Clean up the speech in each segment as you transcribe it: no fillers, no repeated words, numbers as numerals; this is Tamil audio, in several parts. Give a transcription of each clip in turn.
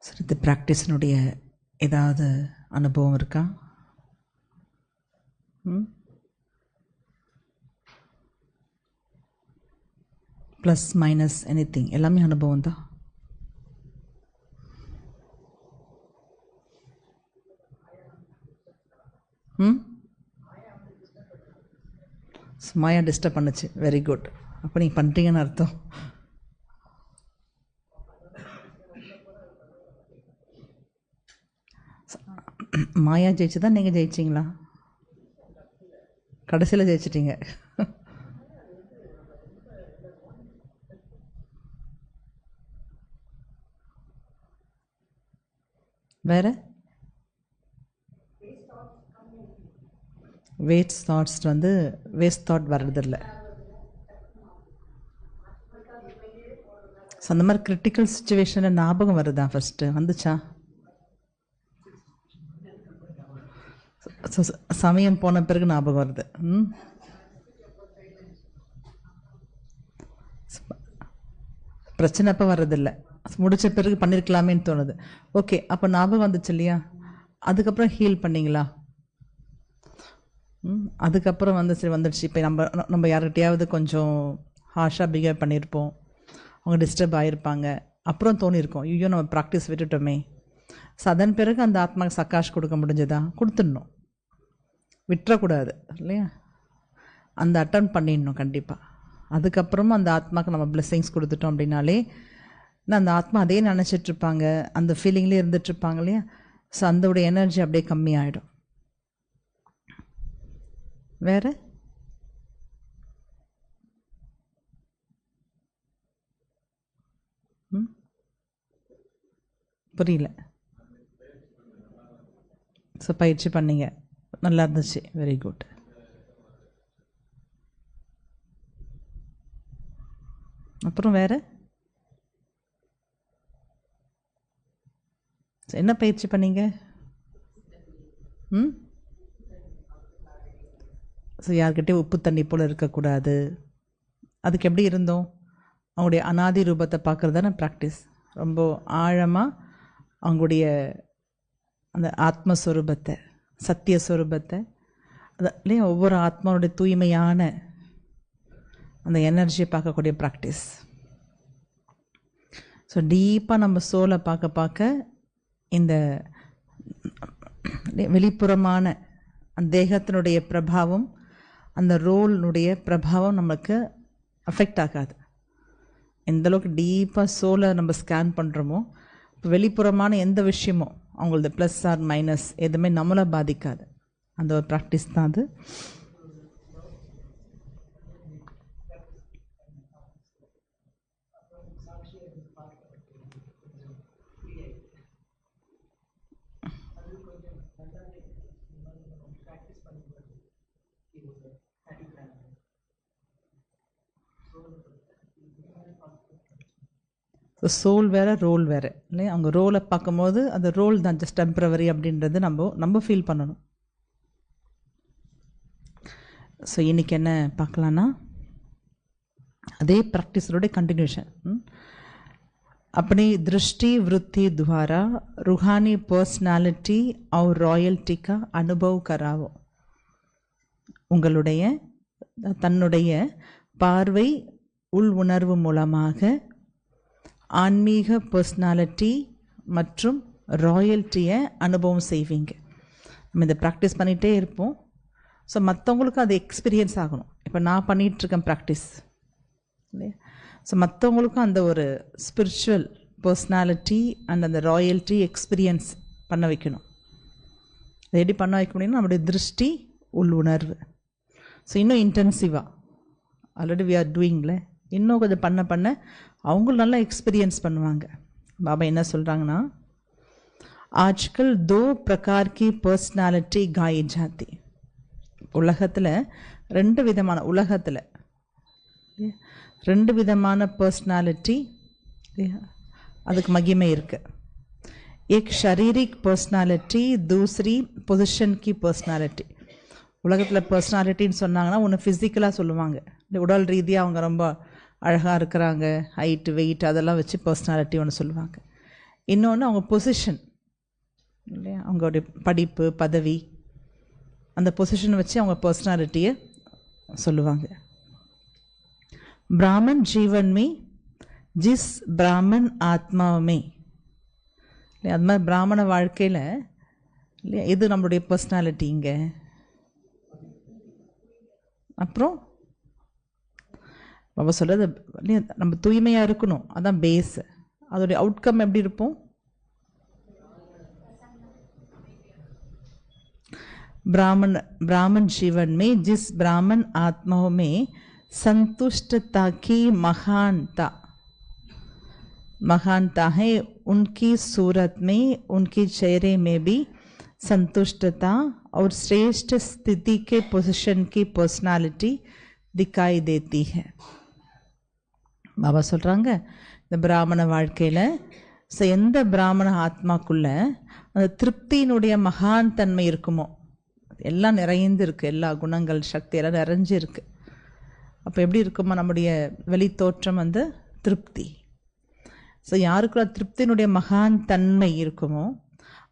சரி, இந்த ப்ராக்டிஸினுடைய ஏதாவது அனுபவம் இருக்கா? ப்ளஸ் மைனஸ் எனிதிங் எல்லாமே அனுபவம் தான். மாயா டிஸ்டர்ப் பண்ணுச்சு. Very good. அப்போ நீங்கள் பண்ணுறீங்கன்னு அர்த்தம். மாயா ஜெயிச்சு தான் நீங்கள் ஜெயிச்சிங்களா? கடைசியில் ஜெயிச்சிட்டீங்க. வேறு வேஸ்ட் தாட்ஸ் வேஸ்ட் தாட் வர்றதில்லை. ஸோ அந்த மாதிரி கிரிட்டிக்கல் சுச்சுவேஷனில் ஞாபகம் வருதா? ஃபஸ்ட்டு வந்துச்சா? சமயம் போன பிறகு ஞாபகம் வருது. பிரச்சனை அப்போ வர்றதில்லை, முடித்த பிறகு பண்ணியிருக்கலாமேன்னு தோணுது. ஓகே, அப்போ ஞாபகம் வந்துச்சு இல்லையா? அதுக்கப்புறம் ஹீல் பண்ணிங்களா? அதுக்கப்புறம் சரி வந்துடுச்சு. இப்போ நம்ம யார்கிட்டையாவது கொஞ்சம் ஹார்ஷாக பிஹேவ் பண்ணியிருப்போம், அவங்க டிஸ்டர்ப் ஆகிருப்பாங்க. அப்புறம் தோணியிருக்கோம், ஐயோ நம்ம ப்ராக்டிஸ் விட்டுட்டோமே. ஸோ அதன் பிறகு அந்த ஆத்மாவுக்கு சக்காஷ் கொடுக்க முடிஞ்சதா? கொடுத்துடணும், விட்டுறக்கூடாது இல்லையா? அந்த அட்டன் பண்ணிடணும் கண்டிப்பாக. அதுக்கப்புறமும் அந்த ஆத்மாவுக்கு நம்ம பிளெஸ்ஸிங்ஸ் கொடுத்துட்டோம் அப்படின்னாலே அந்த ஆத்மா அதே நினச்சிட்ருப்பாங்க, அந்த ஃபீலிங்லேயே இருந்துகிட்ருப்பாங்க இல்லையா? ஸோ அந்தோடைய எனர்ஜி அப்படியே கம்மியாகிடும். வேறு புரியல. ஸோ பயிற்சி பண்ணிங்க, நல்லா இருந்துச்சு. Very good. அப்புறம் வேறு என்ன பயிற்சி பண்ணீங்க? ஸோ யார்கிட்டே உப்பு தண்ணி போல் இருக்கக்கூடாது. அதுக்கு எப்படி இருந்தோம்? அவங்களுடைய அனாதி ரூபத்தை பார்க்குறது தானே ப்ராக்டிஸ். ரொம்ப ஆழமாக அவங்களுடைய அந்த ஆத்மஸ்வரூபத்தை, சத்தியஸ்வரூபத்தை, அதுலேயே ஒவ்வொரு ஆத்மாவுடைய தூய்மையான அந்த எனர்ஜியை பார்க்கக்கூடிய ப்ராக்டிஸ். ஸோ டீப்பாக நம்ம சோலை பார்க்க பார்க்க இந்த வெளிப்புறமான அந்த தேகத்தினுடைய பிரபாவம், அந்த ரோலினுடைய பிரபாவம் நமக்கு அஃபெக்ட் ஆகாது. எந்தளவுக்கு டீப்பாக சோலை நம்ம ஸ்கேன் பண்ணுறோமோ, இப்போ வெளிப்புறமான எந்த விஷயமோ அவங்களது ப்ளஸ் ஆர் மைனஸ் எதுவுமே நம்மளை பாதிக்காது. அந்த ஒரு ப்ராக்டிஸ் தான் அது. சோல் வேறு, ரோல் வேறு இல்லையா? அவங்க ரோலை பார்க்கும்போது அந்த ரோல் தான் ஜஸ்ட் டெம்ப்ரவரி அப்படின்றது நம்ம ஃபீல் பண்ணணும். ஸோ இன்றைக்கி என்ன பார்க்கலான்னா, அதே ப்ராக்டிஸோடைய கண்டினியூஷன். अपनी दृष्टि वृत्ति द्वारा रूहानी पर्सनालिटी और रॉयल्टी का अनुभव करावो. உங்களுடைய தன்னுடைய பார்வை உள் உணர்வு மூலமாக ஆன்மீக பர்சனாலிட்டி மற்றும் ராயல்ட்டியை அனுபவம் செய்வீங்க. நம்ம இதை ப்ராக்டிஸ் பண்ணிகிட்டே இருப்போம். ஸோ மற்றவங்களுக்கு அது எக்ஸ்பீரியன்ஸ் ஆகணும். இப்போ நான் பண்ணிகிட்ருக்கேன் ப்ராக்டிஸ் இல்லையா? ஸோ மற்றவங்களுக்கும் அந்த ஒரு ஸ்பிரிச்சுவல் பர்சனாலிட்டி அண்ட் அந்த ராயல்ட்டி எக்ஸ்பீரியன்ஸ் பண்ண வைக்கணும். அது எப்படி பண்ண வைக்க முடியும்னா, நம்முடைய திருஷ்டி உள் உணர்வு. ஸோ இன்னும் இன்டென்சிவாக ஆல்ரெடி வி ஆர் டூயிங்ல, இன்னும் கொஞ்சம் பண்ண பண்ண அவங்களும் நல்லா எக்ஸ்பீரியன்ஸ் பண்ணுவாங்க. பாபா என்ன சொல்கிறாங்கன்னா, ஆஜ்கல் 2 प्रकार की पर्सनालिटी गाई जाती. உலகத்தில் 2 விதமான உலகத்தில் 2 விதமான பர்சனாலிட்டி அதுக்கு மகிமை இருக்குது. एक शारीरिक पर्सनालिटी, दूसरी पोजिशन की पर्सनालिटी. உலகத்தில் பர்சனாலிட்டின்னு சொன்னாங்கன்னா ஒன்று ஃபிசிக்கலாக சொல்லுவாங்க, உடல் ரீதியாக அவங்க ரொம்ப அழகாக இருக்கிறாங்க, ஹைட்டு வெயிட் அதெல்லாம் வச்சு பர்சனாலிட்டி ஒன்று சொல்லுவாங்க. இன்னொன்று அவங்க பொசிஷன் இல்லையா, அவங்களுடைய படிப்பு பதவி, அந்த பொசிஷனை வச்சு அவங்க பர்சனாலிட்டியை சொல்லுவாங்க. பிராமன் ஜீவன் மே ஜிஸ் பிராமன் ஆத்மாவுமே இல்லையா, அது மாதிரி பிராமண வாழ்க்கையில் இல்லையா எது நம்மளுடைய பர்சனாலிட்டி இங்கே. அப்புறம் பாபா சொல்கிறது இல்லையா, நம்ம தூய்மையாக இருக்கணும், அதான் பேஸு. அதோடைய அவுட்கம் எப்படி இருப்போம்? ब्राह्मण जीवन में जिस ब्राह्मण आत्माओं में संतुष्टता की महानता है, उनकी सूरत में, उनके चेहरे में भी संतुष्टता और श्रेष्ठ स्थिति के पोजीशन की पर्सनालिटी दिखाई देती है. பாபா சொல்கிறாங்க, இந்த பிராமண வாழ்க்கையில் எந்த பிராமண ஆத்மாக்குள்ள அந்த திருப்தியினுடைய மகான் தன்மை இருக்குமோ, எல்லாம் நிறைந்து இருக்குது, எல்லா குணங்கள் சக்தி எல்லாம் நிறைஞ்சு இருக்குது. அப்போ எப்படி இருக்குமா நம்முடைய வெளி தோற்றம் வந்து திருப்தி. ஸோ யாருக்குள்ள திருப்தியினுடைய மகான் தன்மை இருக்குமோ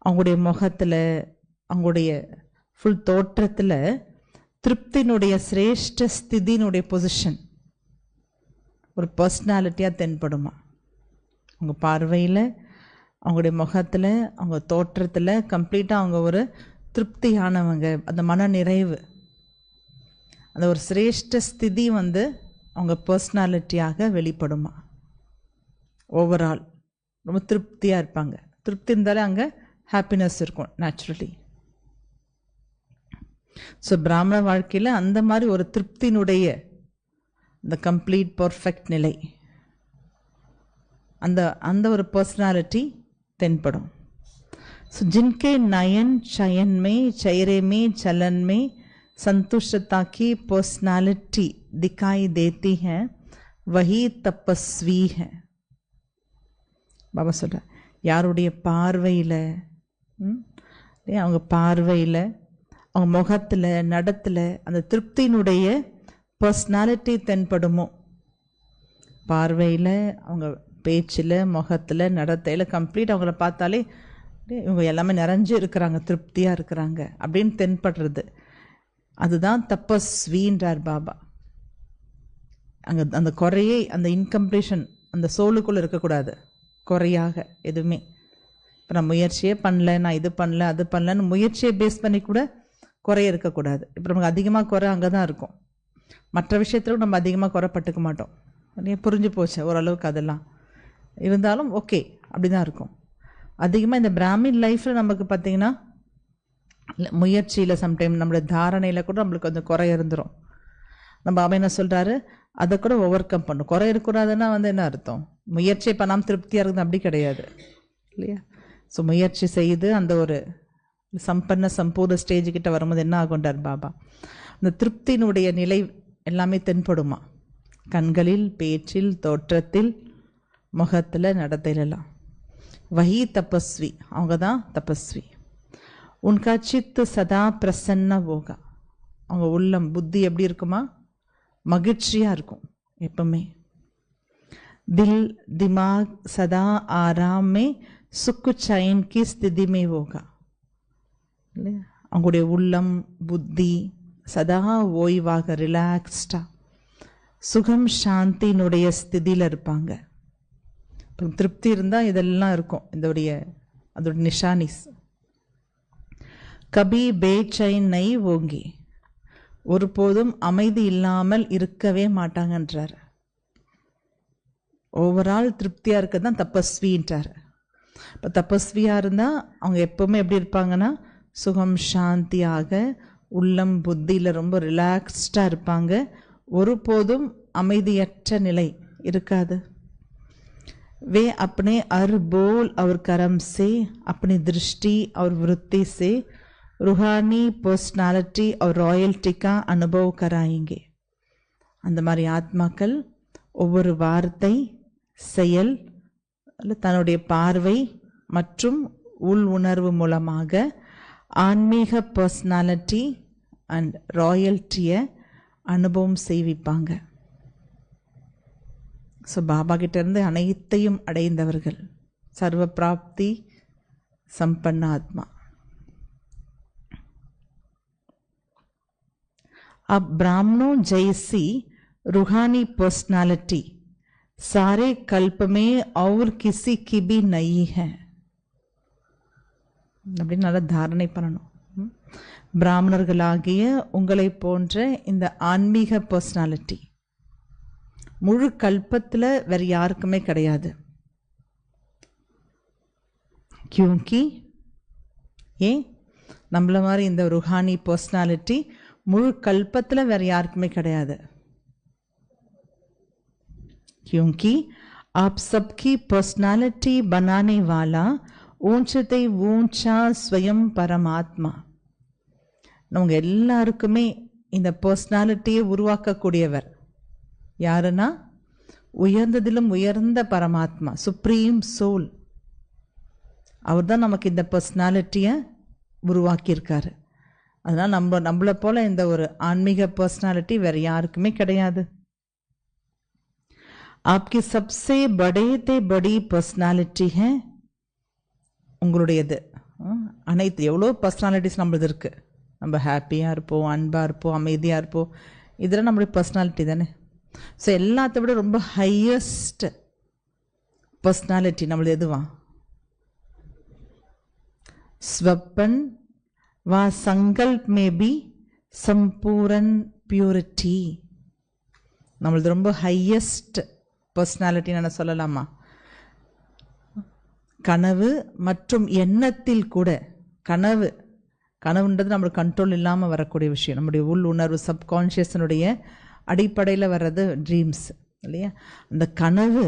அவங்களுடைய முகத்தில், அவங்களுடைய ஃபுல் தோற்றத்தில் திருப்தியினுடைய சிரேஷ்ட ஸ்திதியினுடைய பொசிஷன் ஒரு பர்சனாலிட்டியாக தென்படுமா. அவங்க பார்வையில், அவங்களுடைய முகத்தில், அவங்க தோற்றத்தில் கம்ப்ளீட்டாக அவங்க ஒரு திருப்தியானவங்க, அந்த மன நிறைவு, அந்த ஒரு சிரேஷ்ட ஸ்திதி வந்து அவங்க பர்சனாலிட்டியாக வெளிப்படுமா. ஓவரால் ரொம்ப திருப்தியாக இருப்பாங்க. திருப்தி இருந்தாலே அங்கே ஹாப்பினஸ் இருக்கும் நேச்சுரலி. ஸோ பிராமண வாழ்க்கையில் அந்த மாதிரி ஒரு திருப்தியினுடைய இந்த கம்ப்ளீட் பர்ஃபெக்ட் நிலை, அந்த அந்த ஒரு பர்சனாலிட்டி தென்படும். सो जिनके नयन चयन में, चेहरे में, चलन में संतुष्टता की पर्सनालिटी दिखाई देती है, वही तपस्वी है. பாபா சொல்ற, யாருடைய பார்வையில், அவங்க பார்வையில், அவங்க முகத்தில், நடத்தில் அந்த திருப்தியினுடைய பர்சனாலிட்டி தென்படுமோ, பார்வையில், அவங்க பேச்சில், முகத்தில், நடத்தையில் கம்ப்ளீட் அவங்கள பார்த்தாலே இவங்க எல்லாமே நிறைஞ்சு இருக்கிறாங்க, திருப்தியாக இருக்கிறாங்க அப்படின்னு தென்படுறது, அதுதான் தபஸ்வின்றார் பாபா. அங்கே அந்த குறையே, அந்த இன்கம்ப்ளீஷன் அந்த சோலுக்குள்ளே இருக்கக்கூடாது, குறையாக எதுவுமே. இப்போ நான் முயற்சியே பண்ணல, நான் இது பண்ணல அது பண்ணலன்னு முயற்சியை பேஸ் பண்ணி கூட குறைய இருக்கக்கூடாது. இப்போ நமக்கு அதிகமாக குறை அங்கே தான் இருக்கும், மற்ற விஷயத்தில் நம்ம அதிகமாக குறைப்பட்டுக்க மாட்டோம். புரிஞ்சு போச்சு ஓரளவுக்கு, அதெல்லாம் இருந்தாலும் ஓகே அப்படி தான் இருக்கும். அதிகமாக இந்த பிராமின் லைஃப்பில் நமக்கு பார்த்திங்கன்னா முயற்சியில் சம்டைம் நம்மளோட தாரணையில் கூட நம்மளுக்கு கொஞ்சம் குறை இருந்துடும். நம்ம அவன் என்ன சொல்கிறாரு, அதை கூட ஓவர் கம் பண்ணும். குறை இருக்கக்கூடாதுன்னா வந்து என்ன அர்த்தம், முயற்சியை பண்ணாமல் திருப்தியாக இருக்குது அப்படி கிடையாது இல்லையா. ஸோ முயற்சி செய்து அந்த ஒரு சம்பூர்ண ஸ்டேஜுக்கிட்ட வரும்போது என்ன ஆகுண்டார் பாபா, அந்த திருப்தியினுடைய நிலை எல்லாமே தென்படுமா, கண்களில், பேச்சில், தோற்றத்தில், முகத்தில், நடத்தையிலெல்லாம். वही तपस्वी, அவங்க தான் தபஸ்வி. उनका चित्त सदा प्रसन्न होगा, அவங்க உள்ளம் புத்தி எப்படி இருக்குமா, மகிழ்ச்சியாக இருக்கும் எப்பவுமே. दिल दिमाग सदा आराम में सुख चैन की स्थिति में होगा. அவங்களுடைய உள்ளம் புத்தி சதா ஓய்வாக, ரிலாக்ஸ்டா, சுகம் சாந்தியினுடைய ஸ்திதியில் இருப்பாங்க. திருப்தி இருந்தால் இதெல்லாம் இருக்கும், அதோடைய நிஷானிஸ். கபி பேச்சைன் நை ஓங்கி, ஒருபோதும் அமைதி இல்லாமல் இருக்கவே மாட்டாங்கன்றார். ஓவரால் திருப்தியாக இருக்க தான் தபஸ்வின்றார். இப்போ தபஸ்வியாக இருந்தால் அவங்க எப்போவுமே எப்படி இருப்பாங்கன்னா சுகம் சாந்தியாக, உள்ளம் புத்தியில் ரொம்ப ரிலாக்ஸ்டாக இருப்பாங்க. ஒருபோதும் அமைதியற்ற நிலை இருக்காது. वे अपने हर बोल और कर्म से, अपनी दृष्टि और वृत्ति से रूहानी पर्सनालिटी और रॉयल्टी का अनुभव कराएंगे. அந்த மாதிரி ஆத்மாக்கள் ஒவ்வொரு வார்த்தை, செயல், தன்னுடைய பார்வை மற்றும் உள் உணர்வு மூலமாக ஆன்மீக பர்சனாலிட்டி அண்ட் ராயல்ட்டியை அனுபவம் செய்விப்பாங்க. ஸோ பாபா கிட்டேருந்து அனைத்தையும் அடைந்தவர்கள் सर्व प्राप्ति संपन्न आत्मा। अब ब्राह्मणों जैसी रूहानी पर्सनालिटी सारे कल्प में और किसी की भी नहीं है அப்படின்னு நல்லா தாரணை பண்ணணும். பிராமணர்களாகிய உங்களை போன்ற இந்த ஆன்மீக பர்சனாலிட்டி முழு கல்பத்தில் வேற யாருக்குமே கிடையாது. क्योंकि ஏன் நம்மள மாதிரி இந்த ருஹானி பர்சனாலிட்டி முழு கல்பத்தில் வேற யாருக்குமே கிடையாது. क्योंकि आप सबकी पर्सनालिटी बनाने वाला ऊंचते ऊंचा स्वयं परमात्मा. நம்ம எல்லாருக்குமே இந்த பர்சனாலிட்டியை உருவாக்கக்கூடியவர் யாருன்னா உயர்ந்ததிலும் உயர்ந்த பரமாத்மா, சுப்ரீம் சோல். அவர் தான் நமக்கு இந்த பர்சனாலிட்டியை உருவாக்கியிருக்காரு. அதனால் நம்மளை போல இந்த ஒரு ஆன்மீக பர்சனாலிட்டி வேற யாருக்குமே கிடையாது. आपकी सबसे बड़े ते बड़ी पर्सनालिटी है உங்களுடையது. அனைத்து எவ்வளோ பர்சனாலிட்டிஸ் நம்மளது இருக்குது. நம்ம ஹாப்பியாக இருப்போம், அன்பாக இருப்போம், அமைதியாக இருப்போம், இதெல்லாம் நம்மளுடைய பர்சனாலிட்டி தானே. ஸோ எல்லாத்த விட ரொம்ப ஹையஸ்ட் பர்சனாலிட்டி நம்மளது எதுவா? ஸ்வப்பன் வா சங்கல்ப் மே பி சம்பூரன் பியூரிட்டி. நம்மளது ரொம்ப ஹையஸ்ட் பர்சனாலிட்டி நான் சொல்லலாமா? கனவு மற்றும் எண்ணத்தில் கூட கனவுன்றது நம்மளுக்கு கண்ட்ரோல் இல்லாமல் வரக்கூடிய விஷயம். நம்முடைய உள் உணர்வு சப்கான்ஷியஸனுடைய அடிப்படையில் வர்றது ட்ரீம்ஸ் இல்லையா? அந்த கனவு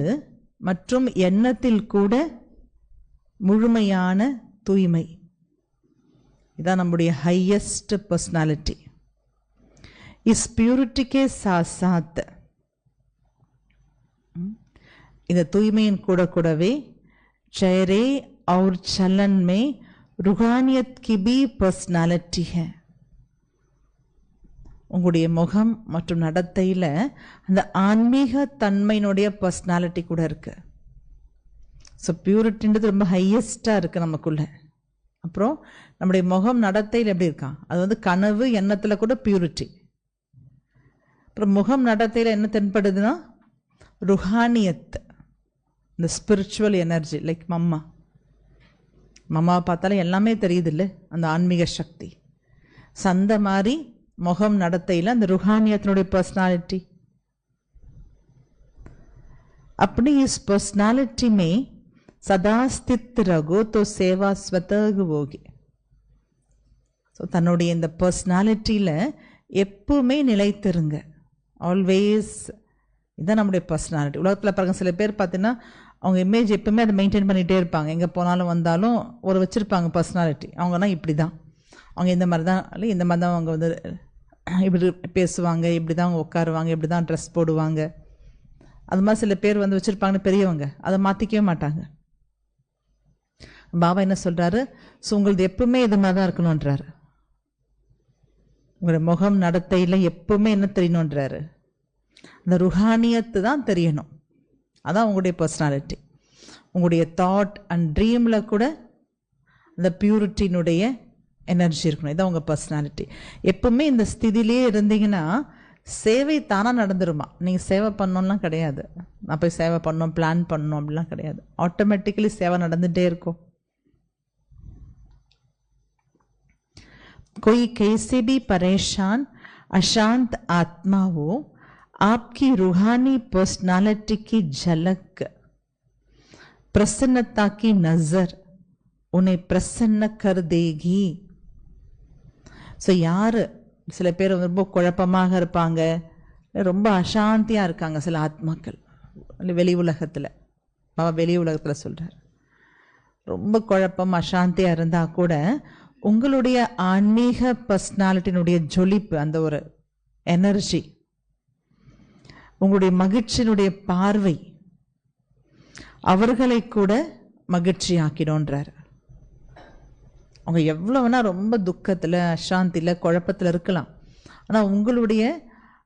மற்றும் எண்ணத்தில் கூட முழுமையான தூய்மை, இதான் நம்முடைய ஹையஸ்ட் பர்சனாலிட்டி. இஸ் பியூரிட்டிக்கே சாத் இந்த தூய்மையின் கூடவே चेहरे और चलन में रूहानियत की भी पर्सनालिटी है. உங்களுடைய முகம் மற்றும் நடத்தையில் அந்த ஆன்மீக தன்மையினுடைய பர்சனாலிட்டி கூட இருக்கு. ஸோ பியூரிட்டின்றது ரொம்ப ஹையஸ்டாக இருக்குது நமக்குள்ள. அப்புறம் நம்முடைய முகம் நடத்தையில் எப்படி இருக்கான்? அது வந்து கனவு எண்ணத்தில் கூட பியூரிட்டி. அப்புறம் முகம் நடத்தையில் என்ன தென்படுதுன்னா ருஹானியத், இந்த ஸ்பிரிச்சுவல் எனர்ஜி. லைக் மம்மாவை பார்த்தாலும் எல்லாமே தெரியுது இல்லை, அந்த ஆன்மீக சக்தி. சந்த மாதிரி முகம் நடத்தையில் அந்த ருஹானியத்தினுடைய பர்சனாலிட்டி. अपनी इस पर्सनालिटी में सदा स्थित रहो तो सेवा स्वतः होगी. ஸோ தன்னுடைய இந்த பர்சனாலிட்டியில் எப்பவுமே நிலைத்திருங்க. ஆல்வேஸ் இதுதான் நம்முடைய பர்சனாலிட்டி. உலகத்தில் பாருங்க, சில பேர் பார்த்தீங்கன்னா அவங்க இமேஜ் எப்பவுமே அதை மெயின்டைன் பண்ணிகிட்டே இருப்பாங்க. எங்கே போனாலும் வந்தாலும் ஒரு வச்சுருப்பாங்க பர்சனாலிட்டி. அவங்கன்னா இப்படி தான், அவங்க இந்த மாதிரி தான் இல்லை, இந்த மாதிரி தான் அவங்க வந்து இப்படி பேசுவாங்க, இப்படி தான் அவங்க உட்காருவாங்க, இப்படி தான் ட்ரெஸ் போடுவாங்க. அது மாதிரி சில பேர் வந்து வச்சுருப்பாங்கன்னு பெரியவங்க, அதை மாற்றிக்கவே மாட்டாங்க. பாபா என்ன சொல்கிறாரு? ஸோ உங்களது எப்பவுமே இது மாதிரி தான் இருக்கணுன்றாரு. உங்களுடைய முகம் நடத்தையில் எப்பவுமே என்ன தெரியணுன்றாரு? அந்த ருஹானியத்து தான் தெரியணும். அதான் உங்களுடைய பர்சனாலிட்டி. உங்களுடைய தாட் அண்ட் ட்ரீமில் கூட அந்த பியூரிட்டினுடைய எனர்ஜி இருக்கணும். இதான் உங்கள் பர்சனாலிட்டி. எப்பவுமே இந்த ஸ்திதியிலே இருந்தீங்கன்னா சேவை தானாக நடந்துருமா. நீங்கள் சேவை பண்ணணும்லாம் கிடையாது, நான் போய் சேவை பண்ணணும் பிளான் பண்ணணும் அப்படிலாம் கிடையாது. ஆட்டோமேட்டிக்கலி சேவை நடந்துகிட்டே இருக்கும். कोई कैसे भी परेशान अशांत आत्मा हो, आपकी रूहानी पर्सनालिटी की झलक, प्रसन्नता की नजर उन्हें प्रसन्न कर देगी. ஸோ யார் சில பேர் ரொம்ப குழப்பமாக இருப்பாங்க, ரொம்ப அசாந்தியாக இருக்காங்க சில ஆத்மாக்கள் வெளி உலகத்தில். பாபா வெளி உலகத்தில் சொல்கிறார், ரொம்ப குழப்பம் அசாந்தியாக இருந்தால் கூட உங்களுடைய ஆன்மீக பர்சனாலிட்டியினுடைய ஜொலிப்பு, அந்த ஒரு எனர்ஜி, உங்களுடைய மகிழ்ச்சியினுடைய பார்வை அவர்களை கூட மகிழ்ச்சி ஆக்கிடும்ன்றார். அவங்க எவ்வளோ வேணால் ரொம்ப துக்கத்தில் அசாந்தியில் குழப்பத்தில் இருக்கலாம், ஆனால் உங்களுடைய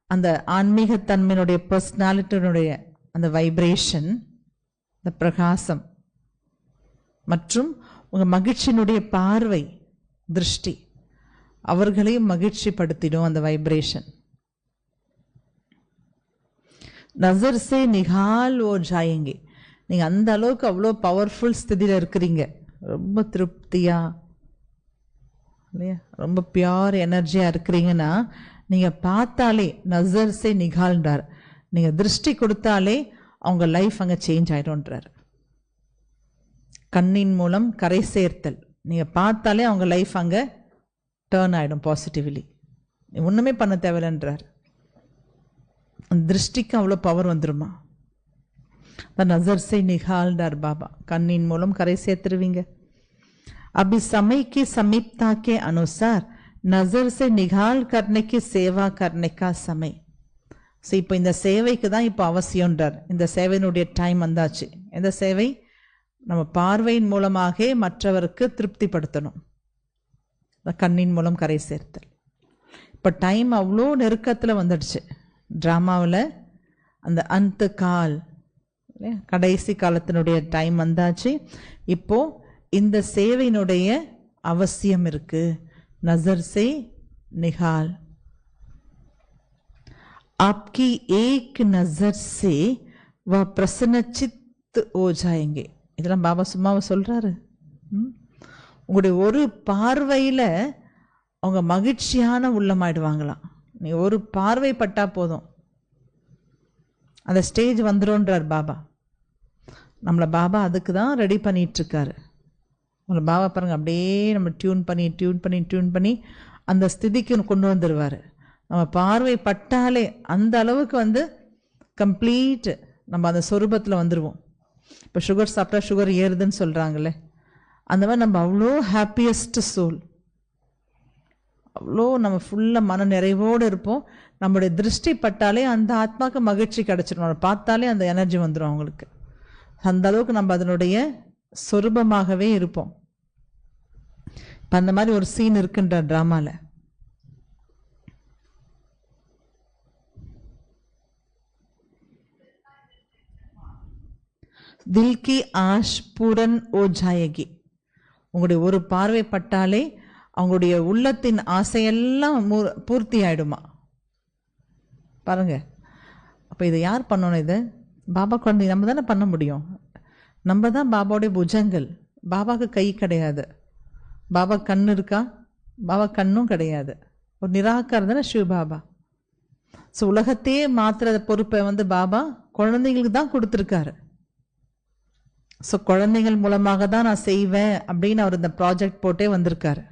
அந்த ஆன்மீகத்தன்மையினுடைய பர்சனாலிட்டியினுடைய அந்த வைப்ரேஷன், அந்த பிரகாசம் மற்றும் உங்கள் மகிழ்ச்சியினுடைய பார்வை, திருஷ்டி, அவர்களையும் மகிழ்ச்சி படுத்திடும் அந்த வைப்ரேஷன். நசர் சே நிகால் ஓ ஜாயேங்கே. நீங்கள் அந்த அளவுக்கு அவ்வளோ பவர்ஃபுல் ஸ்திதியில் இருக்கிறீங்க, ரொம்ப திருப்தியாக இல்லையா, ரொம்ப பியோர் எனர்ஜியாக இருக்கிறீங்கன்னா நீங்கள் பார்த்தாலே நசர் சே நிகால்ன்றார், நீங்கள் திருஷ்டி கொடுத்தாலே அவங்க லைஃப் அங்கே சேஞ்ச் ஆகிடும்ன்றார். கண்ணின் மூலம் கரை சேர்த்தல், நீங்கள் பார்த்தாலே அவங்க லைஃப் அங்கே டேர்ன் ஆகிடும் பாசிட்டிவ்லி, ஒன்றுமே பண்ண தேவையில்லைன்றார். அந்த திருஷ்டிக்கு அவ்வளோ பவர் வந்துருமா? நசர் சே நிகால்டார் பாபா, கண்ணின் மூலம் கரை சேர்த்துருவீங்க. अभी समय की समीपता के अनुसार नजर से निकाल करने की सेवा करने का समय. ஸோ இப்போ இந்த சேவைக்கு தான் இப்போ அவசியம்ன்றார். இந்த சேவையினுடைய டைம் வந்தாச்சு. இந்த சேவை நம்ம பார்வையின் மூலமாக மற்றவருக்கு திருப்திப்படுத்தணும், கண்ணின் மூலம் கரை சேர்த்தல். இப்போ டைம் அவ்வளோ நெருக்கத்தில் வந்துடுச்சு. ட்ராமாவில் அந்த அந்த கால், கடைசி காலத்தினுடைய டைம் வந்தாச்சு. இப்போது இந்த சேவையினுடைய அவசியம் இருக்கு. நசர் से निहाल, आपकी एक नजर से वह प्रसन्नचित्त हो जाएंगे. இதெல்லாம் பாபா சும்மாவை சொல்றாரு. உங்களுடைய ஒரு பார்வையில் அவங்க மகிழ்ச்சியான உள்ளமாயிடுவாங்களாம். நீ ஒரு பார்வை பட்டா போதும், அந்த ஸ்டேஜ் வந்துடும்ன்றார் பாபா. நம்மளை பாபா அதுக்கு தான் ரெடி பண்ணிகிட்ருக்காரு. உங்களை பாபா பாருங்கள், அப்படியே நம்ம டியூன் பண்ணி அந்த ஸ்திதிக்கு கொண்டு வந்துடுவார். நம்ம பார்வை பட்டாலே அந்த அளவுக்கு கம்ப்ளீட் நம்ம அந்த சொரூபத்தில் வந்துடுவோம். இப்போ சுகர் சாப்பிட்டா சுகர் ஏறுதுன்னு சொல்கிறாங்களே, அந்த மாதிரி நம்ம அவ்வளோ ஹாப்பியஸ்ட் சோல், அவ்வளோ நம்ம ஃபுல்லாக மன நிறைவோடு இருப்போம். நம்மளுடைய திருஷ்டி பட்டாலே அந்த ஆத்மாவுக்கு மகிழ்ச்சி கிடச்சிடும். நம்ம பார்த்தாலே அந்த எனர்ஜி வந்துடும் அவங்களுக்கு. அந்த அளவுக்கு நம்ம அதனுடைய சொரூபமாகவே இருப்போம். இப்போ அந்த மாதிரி ஒரு சீன் இருக்குன்ற ட்ராமாவில். தில் கி ஆஷ் பூரன் ஓ ஜாயகி. உங்களுடைய ஒரு பார்வை பட்டாலே அவங்களுடைய உள்ளத்தின் ஆசையெல்லாம் பூர்த்தி ஆயிடுமா பாருங்க. அப்போ இதை யார் பண்ணணும்? இது பாபா குழந்தை நம்ம தானே பண்ண முடியும். நம்ம தான் பாபாவுடைய புஜங்கள். பாபாவுக்கு கை கிடையாது, பாபா கண்ணு இருக்கா? பாபா கண்ணும் கிடையாது. ஒரு நிராகாரம் தானே சிவ பாபா. ஸோ உலகத்தையே மாற்றுற பொறுப்பை பாபா குழந்தைங்களுக்கு தான் கொடுத்துருக்காரு. ஸோ குழந்தைகள் மூலமாக தான் நான் செய்வேன் அப்படின்னு அவர் இந்த ப்ராஜெக்ட் போட்டே வந்திருக்காரு.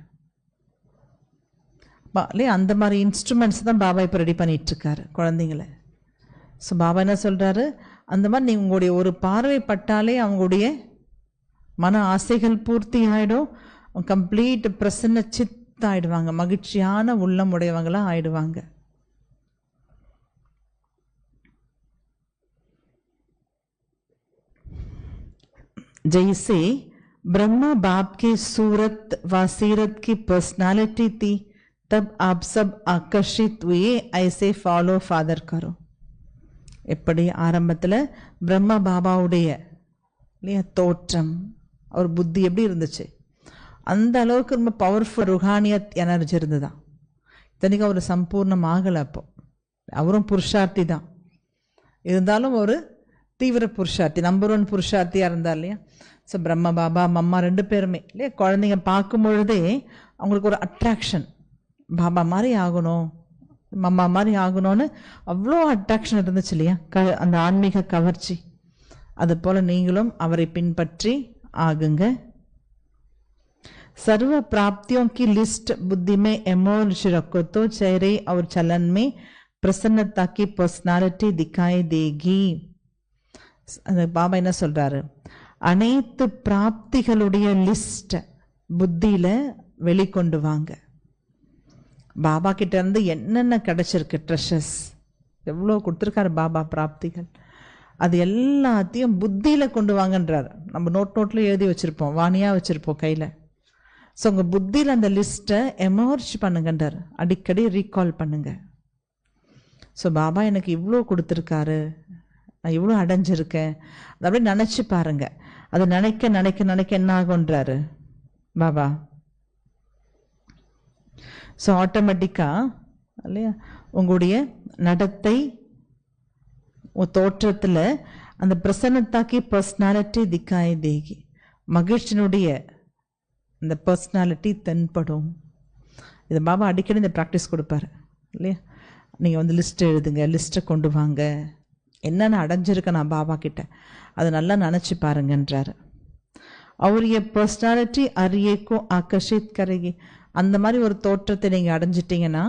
இல்லையா? அந்த மாதிரி இன்ஸ்ட்ருமெண்ட்ஸ் தான் பாபா இப்போ ரெடி பண்ணிகிட்ருக்காரு குழந்தைங்கள. ஸோ பாபா என்ன சொல்கிறாரு, அந்த மாதிரி நீங்கள் உங்களுடைய ஒரு பார்வை பட்டாலே அவங்களுடைய மன ஆசைகள் பூர்த்தி ஆகிடும். கம்ப்ளீட் பிரசன்ன சித் ஆகிடுவாங்க, மகிழ்ச்சியான உள்ளம் உடையவங்களாக ஆயிடுவாங்க. जैसे ब्रह्मा बाप की सूरत व सीरत की पर्सनालिटी थी, तब आप सब आकर्षित हुए, ऐसे फॉलो फादर करो. எப்படி ஆரம்பத்தில் பிரம்மா பாபாவுடைய இல்லையா தோற்றம், அவர் புத்தி எப்படி இருந்துச்சு, அந்த அளவுக்கு ரொம்ப பவர்ஃபுல் ருஹானியத் எனர்ஜி இருந்துதான். இத்தனைக்கும் அவர் சம்பூர்ணம் ஆகலை. அப்போ அவரும் புருஷார்த்தி தான், இருந்தாலும் ஒரு தீவிர புருஷார்த்தி, நம்பர் 1 புருஷார்த்தியாக இருந்தார் இல்லையா. ஸோ பிரம்மா பாபா மம்மா 2 பேருமே இல்லையா, குழந்தைங்க பார்க்கும் பொழுதே அவங்களுக்கு ஒரு அட்ராக்ஷன், பாபா மாதிரி ஆகணும், மம்மா மாதிரி ஆகணும்னு அவ்வளோ அட்ராக்ஷன் இருந்துச்சு இல்லையா, அந்த ஆன்மீக கவர்ச்சி. அது போல் நீங்களும் அவரை பின்பற்றி ஆகுங்க. सर्व प्राप्तियों की लिस्ट बुद्धि में एमोर्ज रखो तो चेहरे और चलन में प्रसन्नता की पर्सनालिटी दिखाई देगी. பாபா என்ன சொல்றாரு, அனைத்து பிராப்திகளுடைய லிஸ்ட் புத்தியில வெளிக்கொண்டு வாங்க. பாபா கிட்ட இருந்து என்னென்ன கிடைச்சிருக்கு, ட்ரெஷர்ஸ் எவ்வளோ கொடுத்துருக்காரு பாபா பிராப்திகள், அது எல்லாத்தையும் புத்தியில கொண்டு வாங்கன்றார். நம்ம நோட்ல எழுதி வச்சிருப்போம், வாணியா வச்சிருப்போம் கையில. ஸோ உங்கள் புத்தியில் அந்த லிஸ்ட்டை எமர்ஜ் பண்ணுங்கன்றார், அடிக்கடி ரீகால் பண்ணுங்க. ஸோ பாபா எனக்கு இவ்வளோ கொடுத்துருக்காரு, நான் இவ்வளோ அடைஞ்சிருக்கேன். அதை அப்படியே நினச்சி பாருங்க. அதை நினைக்க நினைக்க நினைக்க என்ன ஆகுன்றாரு பாபா. ஸோ ஆட்டோமேட்டிக்காக இல்லையா உங்களுடைய நடத்தை தோற்றத்தில் அந்த பிரசன்னத்தாக்கி பர்சனாலிட்டி திக்காய் தேகி, மகிழ்ச்சியினுடைய இந்த பர்சனாலிட்டி தென்படும். இதை பாபா அடிக்கடி இந்த ப்ராக்டிஸ் கொடுப்பாரு இல்லையா. நீங்கள் வந்து லிஸ்ட் எழுதுங்க, லிஸ்ட்டை கொண்டு வாங்க, என்னென்ன அடைஞ்சிருக்க நான் பாபா கிட்ட அதை நல்லா நினச்சி பாருங்கன்றாரு. அவர் பர்சனாலிட்டி அரியேக்கும் ஆக்கர்ஷித் கரகி, அந்த மாதிரி ஒரு தோற்றத்தை நீங்கள் அடைஞ்சிட்டிங்கன்னா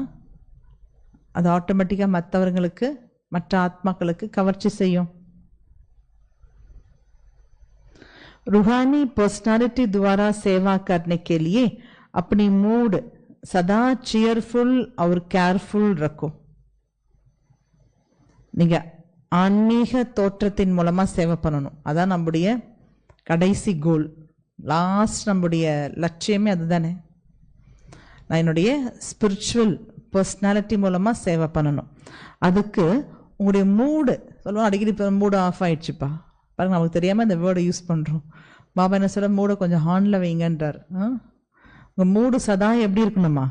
அது ஆட்டோமேட்டிக்காக மற்றவர்களுக்கு, மற்ற ஆத்மாக்களுக்கு கவர்ச்சி செய்யும். रूहानी पर्सनालिटी द्वारा सेवा करने के लिए अपनी मूड सदा चीयरफुल और केयरफुल रखो. நீங்க ஆன்மீக தோற்றத்தின் மூலமா சேவை பண்ணணும். அதான் நம்முடைய கடைசி கோல், லாஸ்ட் நம்முடைய லட்சியமே அதுதானே. நான் என்னுடைய ஸ்பிரிச்சுவல் பர்சனாலிட்டி மூலமா சேவை பண்ணணும். அதுக்கு உங்களுடைய மூடு சொல்லுவோம், அடிக்கடி இப்போ மூடு ஆஃப் ஆயிடுச்சுப்பா பாருங்க, நமக்கு தெரியாமல் இந்த வேர்டை யூஸ் பண்ணுறோம். பாபா என்ன சொல்ல, மூடை கொஞ்சம் ஹார்னில் வைங்கன்றார். உங்கள் மூடு சதா எப்படி இருக்கணுமா?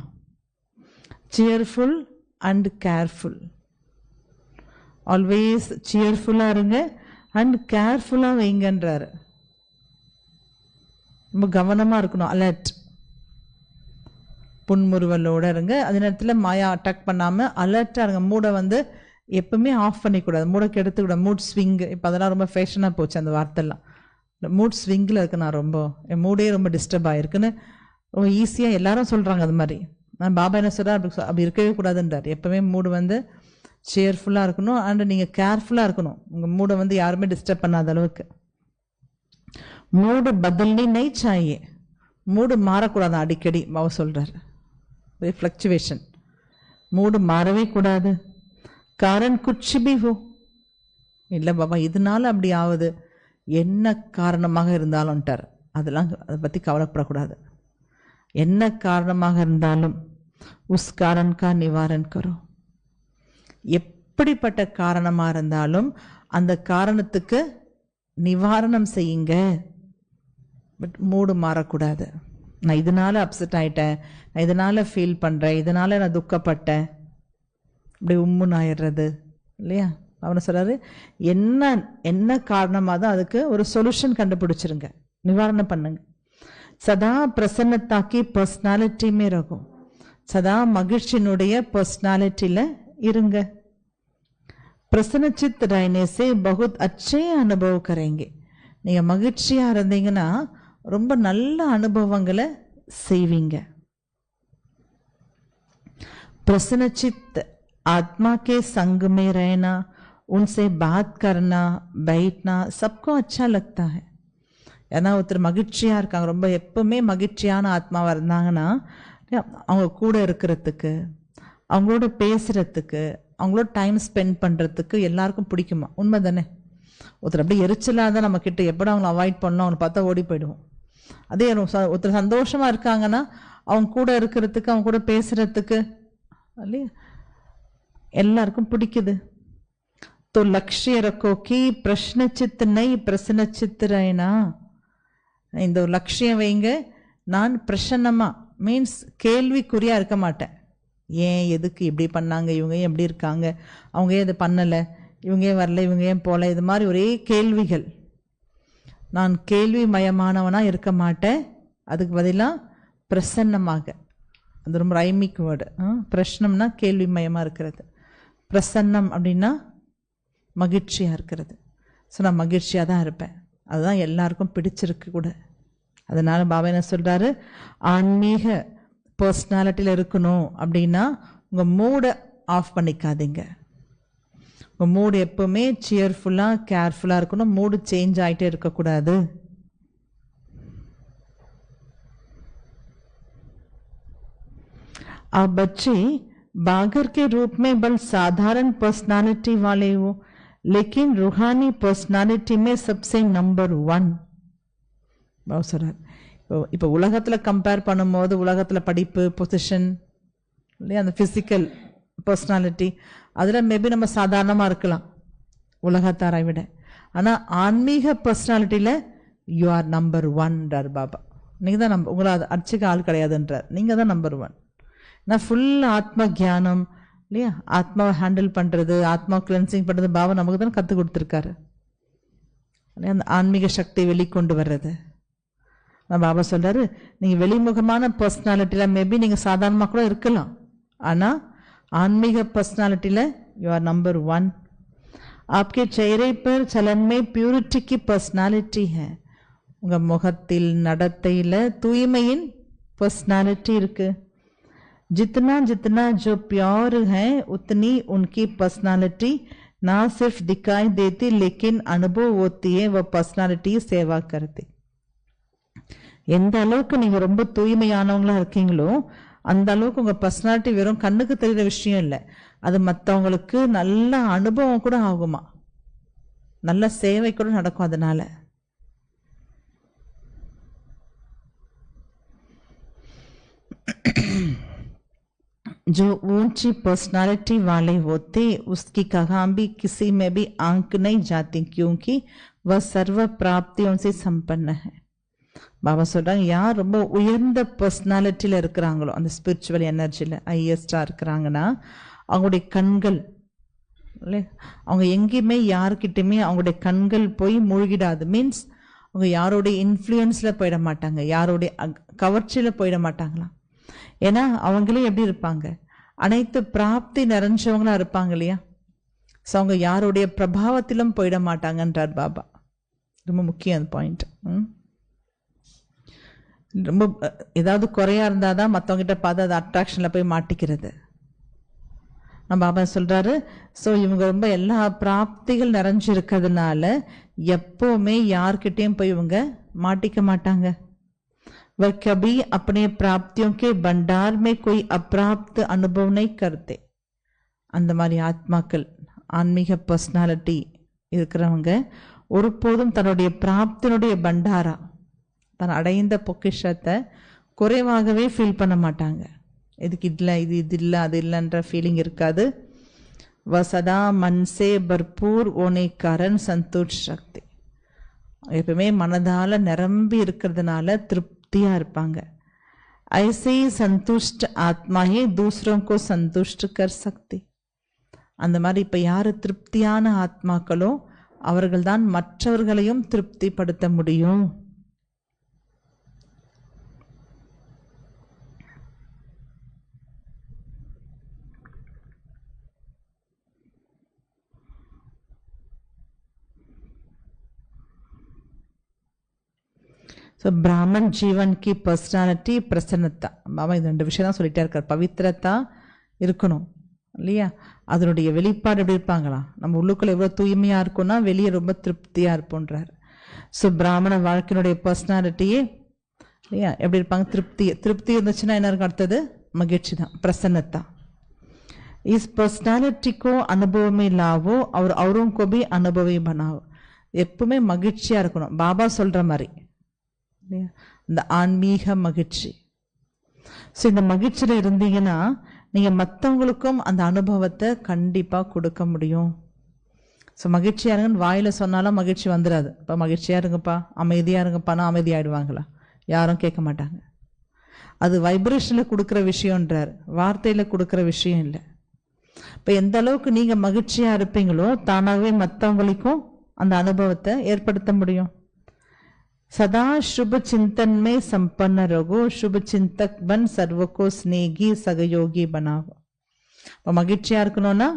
Cheerful and careful. ஆல்வேஸ் சியர்ஃபுல்லாக இருங்க அண்ட் கேர்ஃபுல்லாக வைங்கன்றார். ரொம்ப கவனமாக இருக்கணும், அலர்ட், புன்முறுவலோடு இருங்க. அதே நேரத்தில் மாயா அட்டாக் பண்ணாமல் அலர்ட்டாக இருங்க. மூடை வந்து எப்பவுமே ஆஃப் பண்ணிக்கூடாது, மூடை எடுத்துக்கூடாது. மூட் ஸ்விங்கு, இப்போ அதெல்லாம் ரொம்ப ஃபேஷனாக போச்சு அந்த வார்த்தைலாம். மூட் ஸ்விங்கில் இருக்கு, நான் ரொம்ப என் மூடே ரொம்ப டிஸ்டர்ப் ஆகிருக்குன்னு ரொம்ப ஈஸியாக எல்லாரும் சொல்கிறாங்க. அது மாதிரி நான் பாபா என்ன சொல்கிறார், அப்படி இருக்கவே கூடாதுன்றார். எப்போவுமே மூடு வந்து சேர்ஃபுல்லாக இருக்கணும் அண்ட் நீங்கள் கேர்ஃபுல்லாக இருக்கணும். உங்கள் மூடை வந்து யாருமே டிஸ்டர்ப் பண்ணாத அளவுக்கு. மூடு பதல்னி நெய் சாயே, மூடு மாறக்கூடாது அடிக்கடி பாபா சொல்கிறார். ஃப்ளக்சுவேஷன், மூடு மாறவே கூடாது. காரண் குச்சி பி ஹோ, இல்லை பாபா இதனால அப்படி ஆகுது, என்ன காரணமாக இருந்தாலும்ட்டார். அதெல்லாம் அதை பற்றி கவலைப்படக்கூடாது. என்ன காரணமாக இருந்தாலும் உஸ் காரன் கா நிவாரண் கரோ, எப்படிப்பட்ட காரணமாக இருந்தாலும் அந்த காரணத்துக்கு நிவாரணம் செய்யுங்க. பட் மூடு மாறக்கூடாது. நான் இதனால் அப்செட் ஆகிட்டேன், நான் இதனால் ஃபீல் பண்ணுறேன், இதனால் நான் துக்கப்பட்டேன், இப்படி உம்முன்னு ஆயிடுறது இல்லையா. அவனை சொல்கிறாரு, என்ன என்ன காரணமாக தான் அதுக்கு ஒரு சொல்யூஷன் கண்டுபிடிச்சிருங்க, நிவாரணம் பண்ணுங்க. சதா பிரசன்னத்தாக்கி பர்சனாலிட்டியுமே இருக்கும், சதா மகிழ்ச்சியினுடைய பர்சனாலிட்டியில் இருங்க. பிரசன்னச்சித் रहने से बहुत अच्छे अनुभव करेंगे. நீங்கள் மகிழ்ச்சியாக இருந்தீங்கன்னா ரொம்ப நல்ல அனுபவங்களை செய்வீங்க. प्रसन्नचित्त आत्मा के संग में रहना, उनसे बात करना, बैठना सबको अच्छा लगता है. ஏன்னா ஒருத்தர் மகிழ்ச்சியாக இருக்காங்க, ரொம்ப எப்பவுமே மகிழ்ச்சியான ஆத்மாவாக இருந்தாங்கன்னா அவங்க கூட இருக்கிறதுக்கு, அவங்களோட பேசுகிறதுக்கு, அவங்களோட டைம் ஸ்பெண்ட் பண்ணுறதுக்கு எல்லாருக்கும் பிடிக்குமா? உண்மை தானே. ஒருத்தர் அப்படியே எரிச்சலாக தான் நம்ம கிட்ட எப்போ அவங்கள அவாய்ட் பண்ணோம், அவனை பார்த்தா ஓடி போயிடுவோம். அதே ஒருத்தர் சந்தோஷமாக இருக்காங்கன்னா அவங்க கூட இருக்கிறதுக்கு, அவங்க கூட பேசுகிறதுக்கு இல்லையா எல்லாருக்கும் பிடிக்குது. तो लक्ष्य रखो कि प्रश्न चित्त नहीं प्रसन्न चित्त रहना. இந்த லட்சியம் வைங்க, நான் பிரசன்னமா மீன்ஸ் கேள்விக்குறியா இருக்க மாட்டேன். ஏன் எதுக்கு இப்படி பண்ணாங்க, இவங்க ஏன் எப்படி இருக்காங்க, அவங்க ஏன் இதை பண்ணலை, இவங்க ஏன் வரல, இவங்க ஏன் போகல, இது மாதிரி ஒரே கேள்விகள். நான் கேள்வி மயமானவனாக இருக்க மாட்டேன். அதுக்கு பதிலாக பிரசன்னமாக, அது ரொம்ப ரைமிக் வேர்டு. பிரஷ்னம்னா கேள்வி மயமாக இருக்கிறது, பிரசன்னம் அப்படின்னா மகிழ்ச்சியாக இருக்கிறது. ஸோ நான் மகிழ்ச்சியாக தான் இருப்பேன், அதுதான் எல்லாருக்கும் பிடிச்சிருக்கு கூட. அதனால் பாபா என்ன சொல்கிறாரு, ஆன்மீக பர்சனாலிட்டியில் இருக்கணும் அப்படின்னா உங்கள் மூடை ஆஃப் பண்ணிக்காதீங்க. உங்கள் மூடு எப்போவுமே சியர்ஃபுல்லாக கேர்ஃபுல்லாக இருக்கணும். மூடு சேஞ்ச் ஆகிட்டே இருக்கக்கூடாது. आप बच्चे बागर के रूप में बल साधारण पर्सनालिटी वाले हो, लेकिन रूहानी पर्सनालिटी में सबसे नंबर 1. சொல்றார், இப்போ உலகத்தில் கம்பேர் பண்ணும்போது உலகத்தில் படிப்பு, பொசிஷன் இல்லையா, அந்த ஃபிசிக்கல் பர்சனாலிட்டி அதில் மேபி நம்ம சாதாரணமாக இருக்கலாம் உலகத்தாரை விட. ஆனால் ஆன்மீக பர்சனாலிட்டியில் யூ ஆர் நம்பர் ஒன்றார் பாபா. நீங்கள் தான் உங்களை அது அடிச்சுக்க ஆள் கிடையாதுன்றார். நீங்கள் தான் நம்பர் ஒன். நான் ஃபுல் ஆத்ம ஜானம் இல்லையா, ஆத்மாவை ஹேண்டில் பண்ணுறது, ஆத்மா கிளென்சிங் பண்ணுறது பாபா நமக்கு தான் கற்றுக் கொடுத்துருக்காரு. அந்த ஆன்மீக சக்தியை வெளிக்கொண்டு வர்றது பாபா சொல்கிறாரு, நீங்கள் வெளிமுகமான பர்சனாலிட்டியில் மேபி நீங்கள் சாதாரணமாக கூட இருக்கலாம், ஆனால் ஆன்மீக பர்சனாலிட்டியில் யூ ஆர் நம்பர் ஒன். आपके चेहरे पर चलन में प्यूरिटी की पर्सनालिटी है. உங்கள் முகத்தில் நடத்தையில் தூய்மையின் पर्सनालिटी இருக்கு. जितना जितना जो प्योर है उतनी उनकी पर्सनालिटी ना सिर्फ दिखाई देती लेकिन अनुभव होती है. वो पर्सनालिटी सेवा करती. எந்த அளவுக்கு நீங்கள் ரொம்ப தூய்மையானவங்களா இருக்கீங்களோ அந்த அளவுக்கு உங்கள் பர்சனாலிட்டி வெறும் கண்ணுக்கு தெரிகிற விஷயம் இல்லை, அது மற்றவங்களுக்கு நல்ல அனுபவம் கூட ஆகுமா, நல்ல சேவை கூட நடக்கும். அதனால जो ऊंची पर्सनालिटी वाले होते उसकी कहाँ भी किसी में भी आंक नहीं जाती क्योंकि वह सर्व प्राप्तियों से संपन्न है. பாபா சொல்கிறாங்க, யார் ரொம்ப உயர்ந்த பர்சனாலிட்டியில் இருக்கிறாங்களோ, அந்த ஸ்பிரிச்சுவல் எனர்ஜியில் ஹையஸ்டாக இருக்கிறாங்கன்னா அவங்களுடைய கண்கள் இல்லை, அவங்க எங்கேயுமே யாருக்கிட்டையுமே அவங்களுடைய கண்கள் போய் மூழ்கிடாது. மீன்ஸ் அவங்க யாரோடைய இன்ஃப்ளூயன்ஸில் போயிட மாட்டாங்க, யாரோடைய கவர்ச்சியில் போயிட மாட்டாங்களாம். ஏன்னா அவங்களே எப்படி இருப்பாங்க, அனைத்து பிராப்தி நிறைஞ்சவங்களா இருப்பாங்க இல்லையா. ஸோ அவங்க யாருடைய பிரபாவத்திலும் போயிட மாட்டாங்கன்றார் பாபா. ரொம்ப முக்கியம் அந்த பாயிண்ட். ரொம்ப ஏதாவது குறையா இருந்தால் தான் மற்றவங்ககிட்ட பார்த்து அது அட்ராக்ஷனில் போய் மாட்டிக்கிறது. நம்ம பாபா சொல்கிறாரு, ஸோ இவங்க ரொம்ப எல்லா பிராப்திகள் நிறைஞ்சிருக்கிறதுனால எப்போவுமே யார்கிட்டையும் போய் இவங்க மாட்டிக்க மாட்டாங்க. वह कभी अपने प्राप्तियों के भंडार में कोई अप्राप्त अनुभव नहीं करते. அந்த மாதிரி ஆத்மாக்கள் ஆன்மீக பர்சனாலிட்டி இருக்கிறவங்க ஒருபோதும் தன்னுடைய பிராப்தினுடைய பண்டாரா, தான் அடைந்த பொக்கிஷத்தை குறைவாகவே ஃபீல் பண்ண மாட்டாங்க. இதுக்கு இல்லை, இது இல்லை, அது இல்லைன்ற ஃபீலிங் இருக்காது. वह सदा मन से भरपूर होने कारण संतोष शक्ति, எப்பவுமே மனதால நிரம்பி இருக்கிறதுனால திருப்தியா இருப்பாங்க. ऐसे संतुष्ट आत्मा ही दूसरों को संतुष्ट कर सकती. அந்த மாதிரி இப்போ யார் திருப்தியான ஆத்மாக்களோ அவர்கள் தான் மற்றவர்களையும் திருப்திப்படுத்த முடியும். ஸோ பிராமன் ஜீவன் கி பர்சனாலிட்டி பிரசன்னத்தா. பாபா இது 2 விஷயம் தான் சொல்லிட்டே இருக்கார். பவித்திரத்தா இருக்கணும் இல்லையா, அதனுடைய வெளிப்பாடு எப்படி இருப்பாங்களா, நம்ம உள்ளுக்குள்ள எவ்வளோ தூய்மையாக இருக்கும்னா வெளியே ரொம்ப திருப்தியாக இருப்போன்றார். ஸோ பிராமண வாழ்க்கையினுடைய பர்சனாலிட்டியே இல்லையா எப்படி இருப்பாங்க, திருப்தி இருந்துச்சுன்னா என்ன இருக்கும், அடுத்தது மகிழ்ச்சி தான், பிரசன்னத்தா. இஸ் பர்சனாலிட்டிக்கோ அனுபவமே லாவோ அவர் அவரும் கோபி அனுபவி பனாவோ. எப்பவுமே மகிழ்ச்சியாக இருக்கணும், பாபா சொல்கிற மாதிரி இந்த ஆன்மீக மகிழ்ச்சி. ஸோ இந்த மகிழ்ச்சியில் இருந்தீங்கன்னா நீங்கள் மற்றவங்களுக்கும் அந்த அனுபவத்தை கண்டிப்பாக கொடுக்க முடியும். ஸோ மகிழ்ச்சியாக இருங்கன்னு வாயில் சொன்னாலும் மகிழ்ச்சி வந்துடாது. இப்போ மகிழ்ச்சியாக இருங்கப்பா, அமைதியாக இருங்கப்பானா அமைதியாகிடுவாங்களா, யாரும் கேட்க மாட்டாங்க. அது வைப்ரேஷனில் கொடுக்குற விஷயன்றார், வார்த்தையில் கொடுக்குற விஷயம் இல்லை. இப்போ எந்த அளவுக்கு நீங்கள் மகிழ்ச்சியாக இருப்பீங்களோ தானாகவே மற்றவங்களுக்கும் அந்த அனுபவத்தை ஏற்படுத்த முடியும். सदा शुभ चिंतन में संपन्न रहो, शुभ चिंतक बन सर्व को स्नेही सहयोगी बनाओ. இப்போ மகிழ்ச்சியா இருக்கணும்னா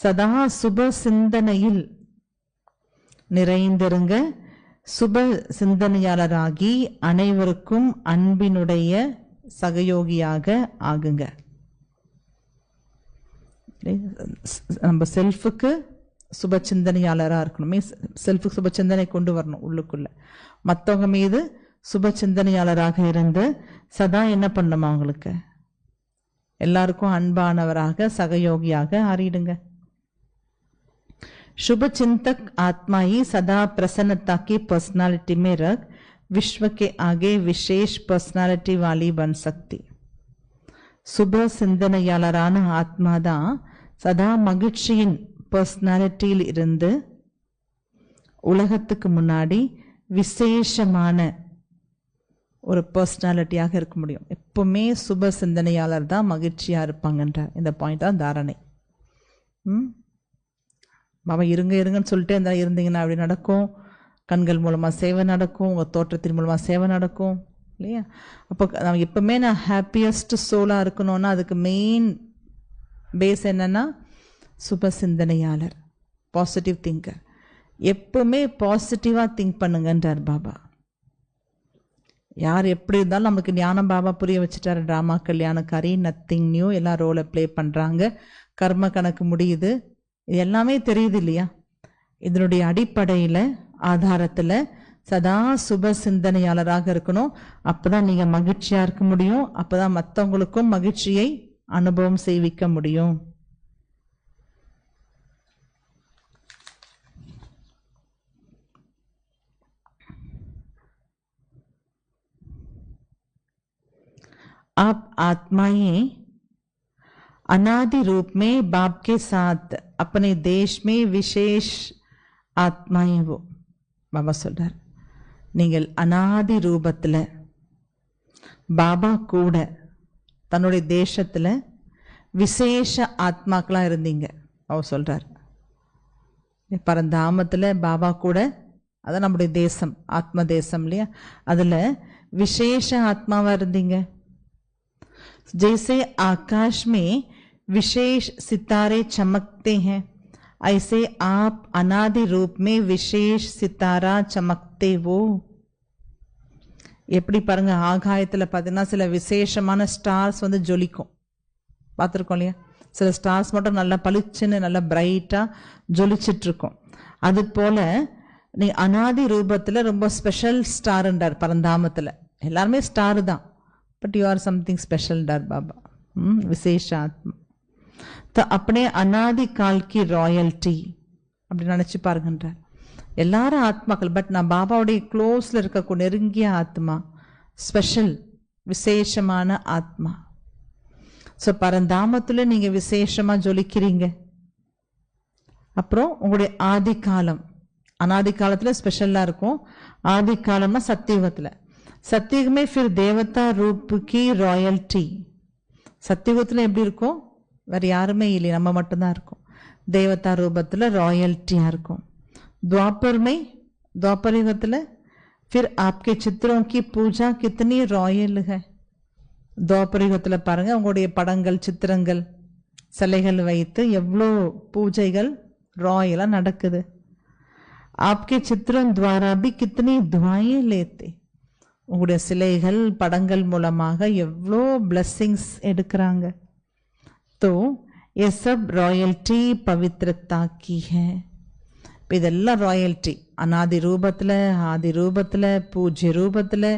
சதா சுப சிந்தனையில் நிறைந்திருங்க, சுப சிந்தனையாளராகி அனைவருக்கும் அன்பினுடைய சகயோகியாக ஆகுங்க. நம்ம செல்ஃபுக்கு சுப சிந்தனையாளராக இருக்கணும், மீன்ஸ் செல்ஃபுக்கு சுப சிந்தனை கொண்டு வரணும் உள்ளுக்குள்ள. மற்றவங்க மீது சுப சிந்தனையாளராக இருந்து சதா என்ன பண்ணணுமா, அவங்களுக்கு எல்லாருக்கும் அன்பானவராக சகயோகியாக ஆறிடுங்க. शुभ चिंतक आत्मा ही सदा प्रसन्नता की पर्सनालिटी में रख विश्व के आगे विशेष पर्सनालिटी वाली बन सकती. சுப சிந்தனையாளரான ஆத்மா தான் சதா மகிழ்ச்சியின் பர்சனாலிட்டியில் இருந்து உலகத்துக்கு முன்னாடி விசேஷமான ஒரு பர்சனாலிட்டியாக இருக்க முடியும். எப்பவுமே சுப சிந்தனையாளர் தான் மகிழ்ச்சியாக இருப்பாங்கன்ற இந்த பாயிண்ட் தான் தாரணை. பாபா இருங்கன்னு சொல்லிட்டே இருந்தா இருந்தீங்கன்னா அப்படி நடக்கும். கண்கள் மூலமாக சேவை நடக்கும், உங்கள் தோற்றத்தின் மூலமாக சேவை நடக்கும் இல்லையா? அப்போ நம்ம எப்பவுமே நான் ஹாப்பியஸ்ட் சோலாக இருக்கணும்னா அதுக்கு மெயின் பேஸ் என்னன்னா சுப சிந்தனையாளர், பாசிட்டிவ் திங்கர். எப்பவுமே பாசிட்டிவாக திங்க் பண்ணுங்கன்றார் பாபா. யார் எப்படி இருந்தாலும் நமக்கு ஞானம் பாபா புரிய வச்சுட்டாரு. ட்ராமா கல்யாணக்காரி, நத்திங் நியூ, எல்லாம் ரோலை ப்ளே பண்ணுறாங்க, கர்ம கணக்கு முடியுது, இது எல்லாமே தெரியுது இல்லையா? இதனுடைய அடிப்படையில் ஆதாரத்தில் சதா சுப சிந்தனையாளராக இருக்கணும். அப்போதான் நீங்கள் மகிழ்ச்சியாக இருக்க முடியும். அப்போதான் மற்றவங்களுக்கும் மகிழ்ச்சியை அனுபவம் செய்விக்க முடியும். आप आत्माएं अनादि रूप में बाप के साथ अपने देश में विशेष आत्माएं वो बाबा சொல்றார். நீங்கள் அனாதி ரூபத்தில் பாபா கூட தன்னுடைய தேசத்தில் விசேஷ ஆத்மாக்களாக இருந்தீங்க. அவர் சொல்றார் பரந்தாமத்தில் பாபா கூட, அதான் நம்முடைய தேசம், ஆத்ம தேசம் இல்லையா? அதில் விசேஷ ஆத்மாவாக இருந்தீங்க. जैसे आकाश में विशेष सितारे चमकते हैं, ऐसे आप अनादि रूप में विशेष सितारा चमकते वो. எப்படி பாருங்க, ஆகாயத்தில் பார்த்தீங்கன்னா சில விசேஷமான ஸ்டார்ஸ் வந்து ஜொலிக்கும், பார்த்துருக்கோம் இல்லையா? சில ஸ்டார்ஸ் மட்டும் நல்லா பளிச்சுன்னு நல்லா பிரைட்டாக ஜொலிச்சிட்டு இருக்கும். அது போல நீ அனாதி ரூபத்தில் ரொம்ப ஸ்பெஷல் ஸ்டாருன்றார் பரந்தாமத்தில். எல்லாருமே ஸ்டாரு தான், but you are something special dear Baba, विशेष आत्मा. तो अपने अनादि काल की रॉयल्टी அப்படி நினச்சி பாருங்கன்றார். எல்லாரும் ஆத்மாக்கள், பட் நான் பாபாவுடைய க்ளோஸில் இருக்கக்கூடிய நெருங்கிய ஆத்மா, ஸ்பெஷல் விசேஷமான ஆத்மா. ஸோ பரந்தாமத்தில் நீங்கள் விசேஷமாக ஜொலிக்கிறீங்க. அப்புறம் உங்களுடைய ஆதி காலம், அனாதி காலத்தில் ஸ்பெஷலாக இருக்கும். ஆதி காலம்னா சத்தியுகத்தில். सत्युग में फिर देवता रूप की रॉयल्टी. சத்தியுகத்தில் எப்படி இருக்கும்? வேறு யாருமே இல்லை, நம்ம மட்டும்தான் இருக்கும். தேவதா ரூபத்தில் ராயல்ட்டியாக இருக்கும். द्वापर में, द्वापर युगத்தில் फिर आपके चित्रों की पूजा कितनी रॉयल है. द्वापर युगத்தில் பாருங்கள், உங்களுடைய படங்கள், சித்திரங்கள், சிலைகள் வைத்து எவ்வளோ பூஜைகள் ராயலாக நடக்குது. आपके चित्रों द्वारा भी कितनी दुआएं लेते. உங்களுடைய சிலைகள், படங்கள் மூலமாக எவ்வளோ பிளெஸ்ஸிங்ஸ் எடுக்கிறாங்க. तो ये सब रॉयल्टी पवित्रता की है. இப்போ இதெல்லாம் ராயல்ட்டி அனாதி ரூபத்தில், ஆதி ரூபத்தில், பூஜ்ய ரூபத்தில்,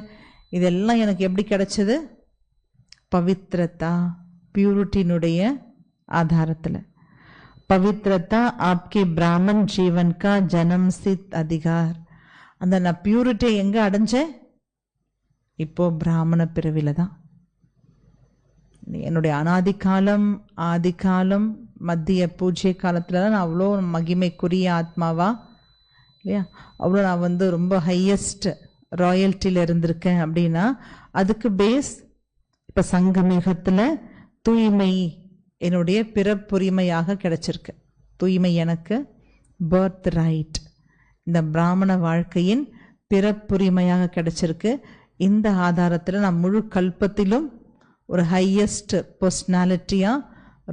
இதெல்லாம் எனக்கு எப்படி கிடைச்சது? பவித்ரதா, பியூரிட்டினுடைய ஆதாரத்தில். பவித்ரதா आपके ब्राह्मण जीवन का जन्म सिद्ध अधिकार. அந்த நான் பியூரிட்டியை எங்கே அடைஞ்சேன்? இப்போ பிராமண பிறவில தான். என்னுடைய அனாதி காலம், ஆதி காலம், மத்திய பூஜ்ய காலத்தில் தான் நான் அவ்வளோ மகிமைக்குரிய ஆத்மாவா இல்லையா? அவ்வளோ நான் வந்து ரொம்ப ஹையஸ்ட் ராயல்ட்டியில் இருந்திருக்கேன். அப்படின்னா அதுக்கு பேஸ் இப்போ சங்கமேகத்தில் தூய்மை என்னுடைய பிறப்புரிமையாக கிடைச்சிருக்கு. தூய்மை எனக்கு பர்த் ரைட், இந்த பிராமண வாழ்க்கையின் பிறப்புரிமையாக கிடைச்சிருக்கு. இந்த ஆதாரத்தில் நான் முழு கல்பத்திலும் ஒரு ஹையஸ்ட் பர்சனாலிட்டியாக,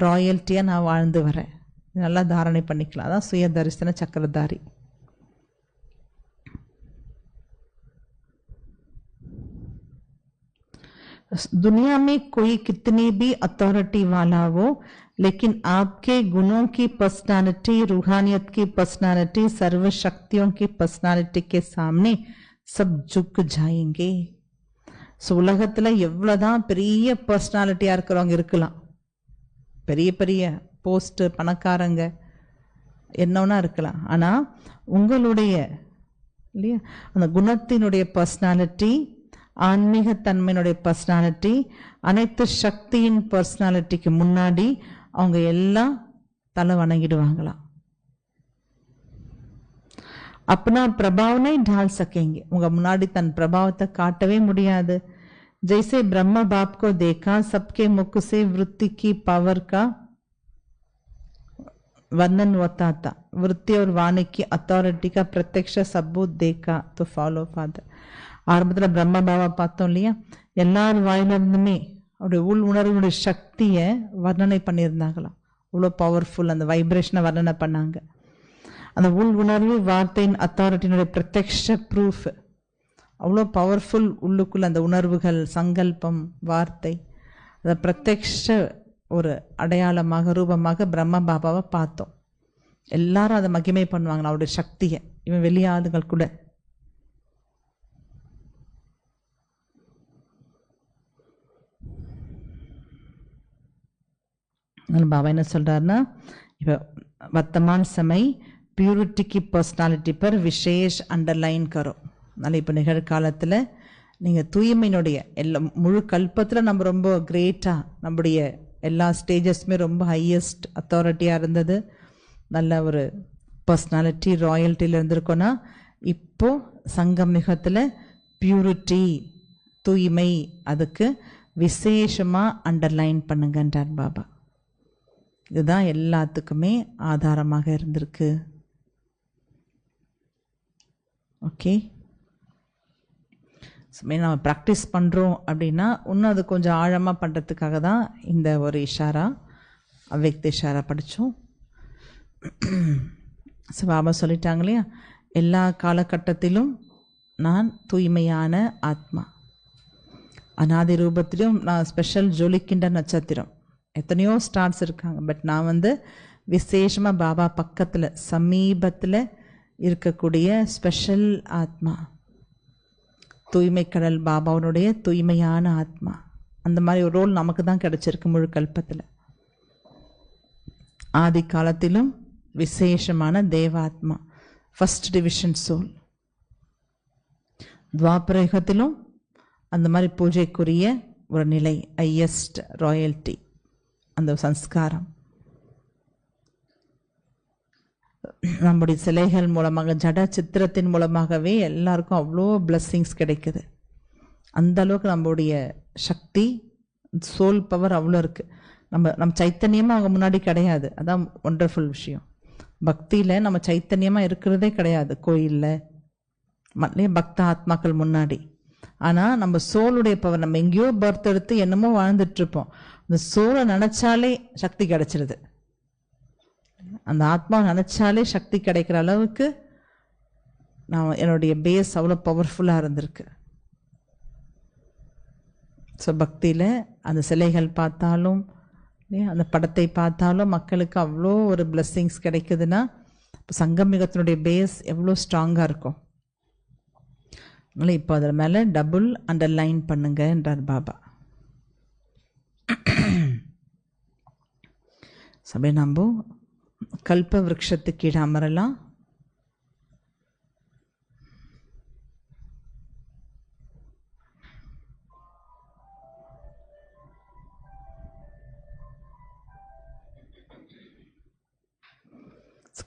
ராயல்ட்டியாக நான் வாழ்ந்து வரேன். நல்லா தாரணை பண்ணிக்கலாம். அதான் சுய தரிசன சக்கரதாரி. दुनिया में कोई कितनी भी अथॉरिटी वाला हो, लेकिन आपके गुणों की पर्सनालिटी, रूहानियत की पर्सनालिटी, सर्व शक्तियों की पर्सनालिटी के सामने सब झुक जाएंगे. ஸோ உலகத்தில் எவ்வளோதான் பெரிய பர்சனாலிட்டியாக இருக்கிறவங்க இருக்கலாம், பெரிய பெரிய போஸ்ட்டு, பணக்காரங்க, என்னன்னா இருக்கலாம். ஆனால் உங்களுடைய இல்லையா அந்த குணத்தினுடைய பர்சனாலிட்டி, ஆன்மீகத்தன்மையினுடைய பர்சனாலிட்டி, அனைத்து சக்தியின் பர்சனாலிட்டிக்கு முன்னாடி அவங்க எல்லாம் தலை வணங்கிடுவாங்களாம். अपना प्रभाव नहीं ढाल सकेंगे. उनका मुनाडी तन प्रभाव तक काटवे मुड़ियादु. जैसे ब्रह्मा बाप को देखा, सबके मुख से वृत्ति की पावर का वर्णन होता था. वृत्ति और वाणी की अथॉरिटी का प्रत्यक्ष सबूत देखा तो फॉलो फादर. ஆரம்பத்தில் பிரம்ம பாபா பார்த்தோம் இல்லையா, எல்லார் வாயிலிருந்துமே அவருடைய உள் உணர்வுடைய சக்தியை வர்ணனை பண்ணியிருந்தாங்களாம். அவ்வளோ பவர்ஃபுல் அந்த வைப்ரேஷனை வர்ணனை பண்ணாங்க. அந்த உள் உணர்வு வார்த்தையின் அத்தாரிட்டியினுடைய பிரத்யக்ஷ ப்ரூஃப் அவ்வளோ பவர்ஃபுல். உள்ளுக்குள்ள அந்த உணர்வுகள், சங்கல்பம், வார்த்தை, அந்த பிரத்யக்ஷ ஒரு அடையாளமாக ரூபமாக பிரம்ம பாபாவை பார்த்தோம். எல்லாரும் அதை மகிமை பண்ணுவாங்களா அவருடைய சக்தியை, இவன் வெளியாதுகள் கூட. பாபா என்ன சொல்றாருன்னா, இப்போ வர்த்தமான் சமய் प्यूरिटी की पर्सनालिटी पर विशेष अंडरलाइन करो. அதனால் இப்போ நிகழ்காலத்தில் நீங்கள் தூய்மையினுடைய முழு கல்பத்தில் நம்ம ரொம்ப கிரேட்டாக நம்முடைய எல்லா ஸ்டேஜஸ்மே ரொம்ப ஹையஸ்ட் அத்தாரிட்டியாக இருந்தது. நல்ல ஒரு பர்சனாலிட்டி ராயல்ட்டியில் இருந்திருக்கோன்னா, இப்போது சங்கமிகத்தில் பியூரிட்டி தூய்மை அதுக்கு விசேஷமாக அண்டர்லைன் பண்ணுங்கன்றார் பாபா. இதுதான் எல்லாத்துக்குமே ஆதாரமாக இருந்திருக்கு. ஓகே, நம்ம ப்ராக்டிஸ் பண்ணுறோம் அப்படின்னா இன்னும் அது கொஞ்சம் ஆழமாக பண்ணுறதுக்காக தான் இந்த ஒரு இஷாரா, அவ்வக்த இஷாரா படித்தோம். ஸோ பாபா சொல்லிட்டாங்க இல்லையா, எல்லா காலகட்டத்திலும் நான் தூய்மையான ஆத்மா, அநாதி ரூபத்திலும் நான் ஸ்பெஷல் ஜொலிக்கின்ற நட்சத்திரம். எத்தனையோ ஸ்டார்ஸ் இருக்காங்க, பட் நான் விசேஷமாக பாபா பக்கத்தில் சமீபத்தில் இருக்கக்கூடிய ஸ்பெஷல் ஆத்மா, தூய்மை கடல் பாபாவுடைய தூய்மையான ஆத்மா. அந்த மாதிரி ஒரு ரோல் நமக்கு தான் கிடைச்சிருக்கு முழு கல்பத்தில். ஆதி காலத்திலும் விசேஷமான தேவாத்மா, ஃபர்ஸ்ட் டிவிஷன் சோல். துவாபரயுகத்திலும் அந்த மாதிரி பூஜைக்குரிய ஒரு நிலை, ஹையஸ்ட் ராயல்ட்டி, அந்த சம்ஸ்காரம். நம்முடைய சிலைகள் மூலமாக, ஜட சித்திரத்தின் மூலமாகவே எல்லாருக்கும் அவ்வளோ பிளஸ்ஸிங்ஸ் கிடைக்குது. அந்த அளவுக்கு நம்மளுடைய சக்தி, சோல் பவர் அவ்வளோ இருக்குது. நம்ம சைத்தன்யமாக அவங்க முன்னாடி கிடையாது. அதான் ஒண்டர்ஃபுல் விஷயம். பக்தியில் நம்ம சைத்தன்யமாக இருக்கிறதே கிடையாது கோயிலில், பக்த ஆத்மாக்கள் முன்னாடி. ஆனால் நம்ம சோலுடைய பவர், நம்ம எங்கேயோ பர்த் எடுத்து என்னமோ வாழ்ந்துட்டுருப்போம். அந்த சோலை நினச்சாலே சக்தி கிடைச்சிருது. அந்த ஆத்மா நினச்சாலே சக்தி கிடைக்கிற அளவுக்கு நான் என்னுடைய பேஸ் அவ்வளோ பவர்ஃபுல்லாக இருந்திருக்கு. ஸோ பக்தியில் அந்த சிலைகள் பார்த்தாலும் அந்த படத்தை பார்த்தாலும் மக்களுக்கு அவ்வளோ ஒரு பிளெஸ்ஸிங்ஸ் கிடைக்குதுன்னா, இப்போ சங்கமிகத்தினுடைய பேஸ் எவ்வளோ ஸ்ட்ராங்காக இருக்கும். அதனால் இப்போ அதில் மேலே டபுள் அண்டர்லைன் பண்ணுங்கன்றார் பாபா. சபை நம்ம கல்ப விருட்சத்துக்கு கீழே அமரலாம்.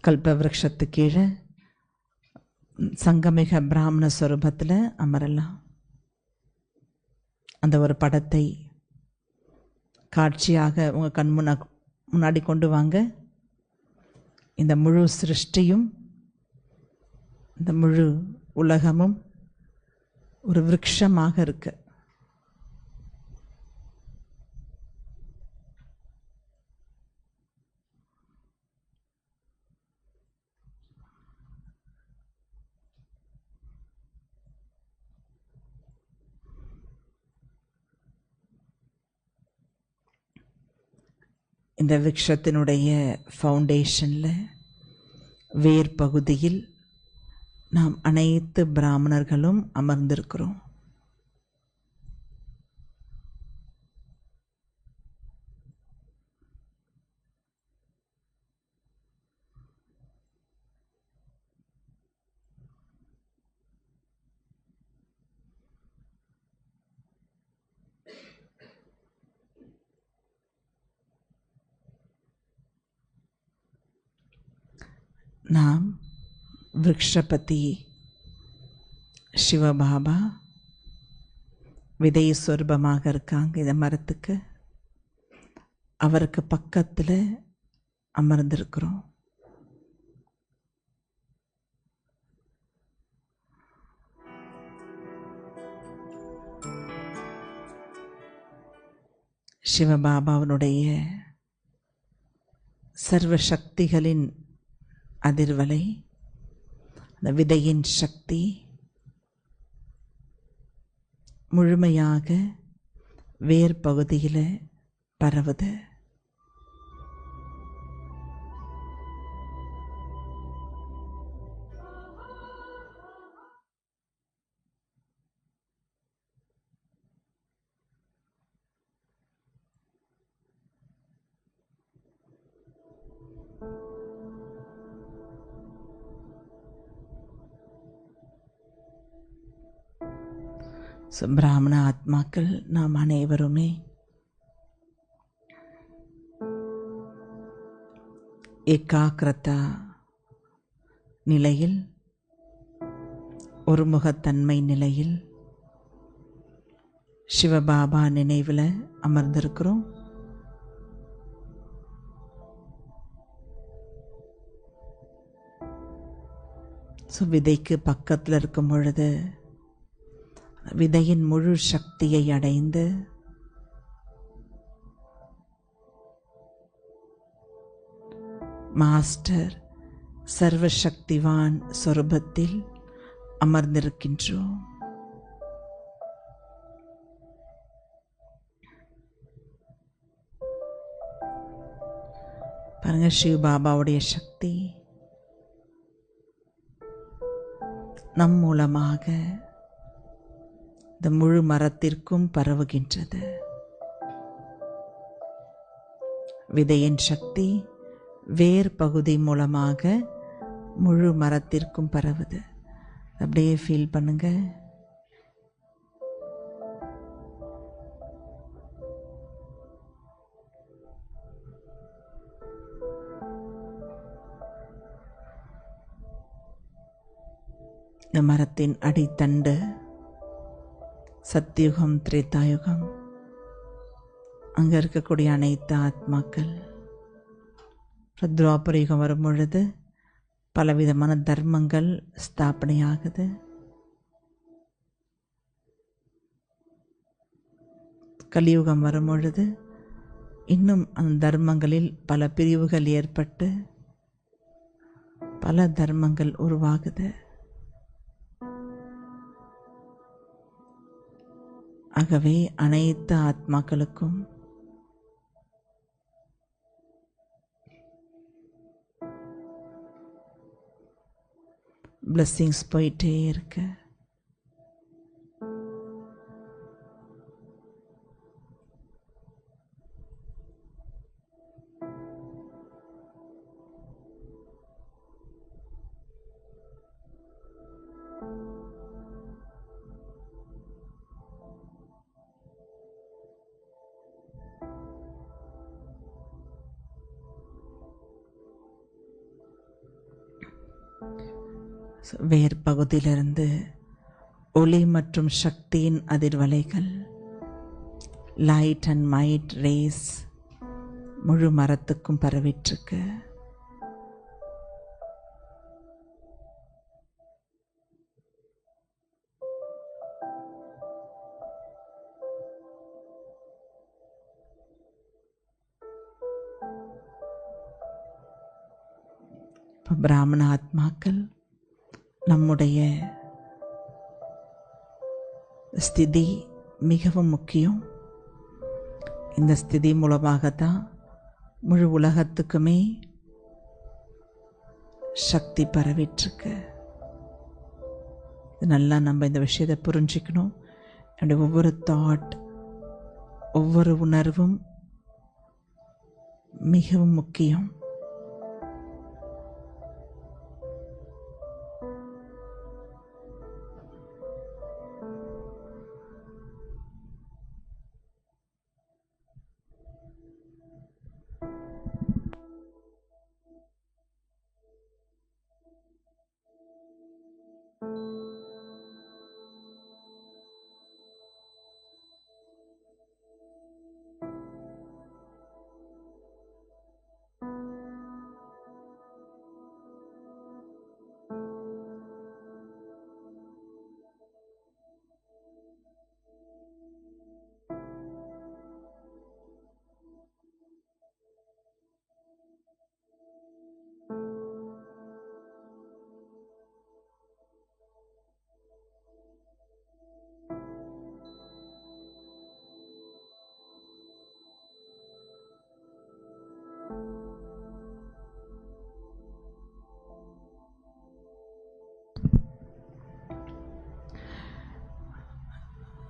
கல்ப விருட்சத்துக்கு கீழே சங்கமிக பிராமண ஸ்வரூபத்தில் அமரலாம். அந்த ஒரு படத்தை காட்சியாக உங்கள் கண் முன்னாடி கொண்டு வாங்க. இந்த முழு சிருஷ்டியும், இந்த முழு உலகமும் ஒரு விருட்சமாக இருக்கு. இந்த விருட்சத்தினுடைய ஃபவுண்டேஷனில், வேர் பகுதியில் நாம் அனைத்து பிராமணர்களும் அமர்ந்திருக்கிறோம். நாம் விருக்ஷபதி சிவபாபா விதை சொரூபமாக இருக்காங்க. இந்த மரத்துக்கு அவருக்கு பக்கத்தில் அமர்ந்திருக்கிறோம். சிவபாபாவினுடைய சர்வ சக்திகளின் அதிர்வலை, அந்த விதையின் சக்தி முழுமையாக வேர் பகுதியில் பரவுது. பிராமண ஆத்மாக்கள் நாம் அனைவருமே ஏகாக்கிரதா நிலையில், ஒருமுகத்தன்மை நிலையில் சிவபாபா நினைவில் அமர்ந்திருக்கிறோம். விதைக்கு பக்கத்தில் இருக்கும் பொழுது விதையின் முழு சக்தியை அடைந்து மாஸ்டர் சர்வசக்திவான் சொரூபத்தில் அமர்ந்திருக்கின்றோம். பாருங்க, சிவபாபாவுடைய சக்தி நம் மூலமாக இந்த முழு மரத்திற்கும் பரவுகின்றது. விதையின் சக்தி வேர் பகுதி மூலமாக முழு மரத்திற்கும் பரவுது. அப்படியே ஃபீல் பண்ணுங்க. இந்த மரத்தின் அடித்தண்டு சத்தியுகம், திரேதாயுகம், அங்கே இருக்கக்கூடிய அனைத்து ஆத்மாக்கள். துவாபர யுகம் வரும் பொழுது பலவிதமான தர்மங்கள் ஸ்தாபனையாகுது. கலியுகம் வரும் பொழுது இன்னும் அந்த தர்மங்களில் பல பிரிவுகள் ஏற்பட்டு பல தர்மங்கள் உருவாகுது. ஆகவே அனைத்து ஆத்மாக்களுக்கும் பிளெஸ்ஸிங்ஸ் போயிட்டே இருக்கு. வேர் பகுதியிலிருந்து ஒளி மற்றும் சக்தியின் அதிர்வலைகள், லைட் அண்ட் மைட் ரேஸ் முழு மரத்துக்கும் பரவிட்டிருக்கு. பிராமண ஆத்மாக்கள் நம்முடைய ஸ்திதி மிகவும் முக்கியம். இந்த ஸ்திதி மூலமாகத்தான் முழு உலகத்துக்குமே சக்தி பரவிட்டிருக்கு. நல்லா நம்ம இந்த விஷயத்தை புரிஞ்சுக்கணும். என்னுடைய ஒவ்வொரு தாட், ஒவ்வொரு உணர்வும் மிகவும் முக்கியம்.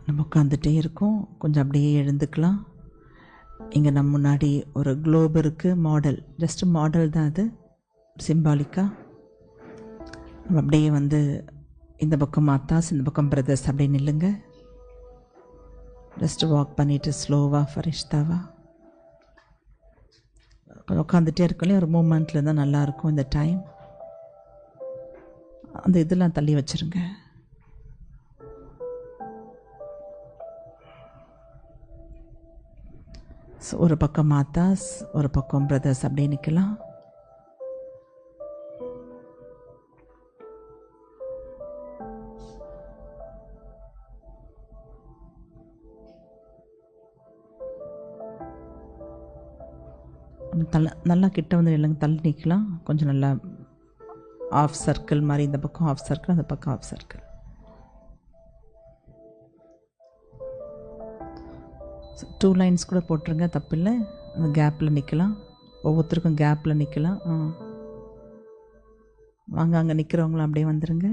நம்ம உட்காந்துட்டே இருக்கோம். கொஞ்சம் அப்படியே எழுந்துக்கலாம். இங்கே நம்ம முன்னாடி ஒரு குளோப் இருக்குது, மாடல், ஜஸ்ட் மாடல் தான் அது, சிம்பாலிக்காக. நம்ம அப்படியே வந்து இந்த பக்கம் மாத்தாஸ், இந்த பக்கம் பிரதர்ஸ் அப்படியே நில்லுங்க. ஜஸ்ட் வாக் பண்ணிவிட்டு ஸ்லோவாக ஃபரிஷ்தாவா உட்காந்துட்டே இருக்கலையும் ஒரு மூமெண்ட்டில் இருந்தால் நல்லாயிருக்கும். இந்த டைம் அந்த இதெல்லாம் தள்ளி வச்சுருங்க. ஒரு பக்கம் மாத்தாஸ், ஒரு பக்கம் பிரதர்ஸ் அப்படியே நிற்கலாம். நல்லா கிட்ட வந்து இல்லைங்க, தள்ளி நிற்கலாம். கொஞ்சம் நல்லா ஆஃப் சர்க்கிள் மாதிரி, இந்த பக்கம் ஆஃப் சர்க்கிள், அந்த பக்கம் ஆஃப் சர்க்கிள். டூ லைன்ஸ் கூட போட்டுருங்க, தப்பில்லை. அந்த கேப்பில் நிற்கலாம், ஒவ்வொருத்தருக்கும் கேப்பில் நிற்கலாம். வாங்க, அங்கே நிற்கிறவங்களும் அப்படியே வந்துடுங்க.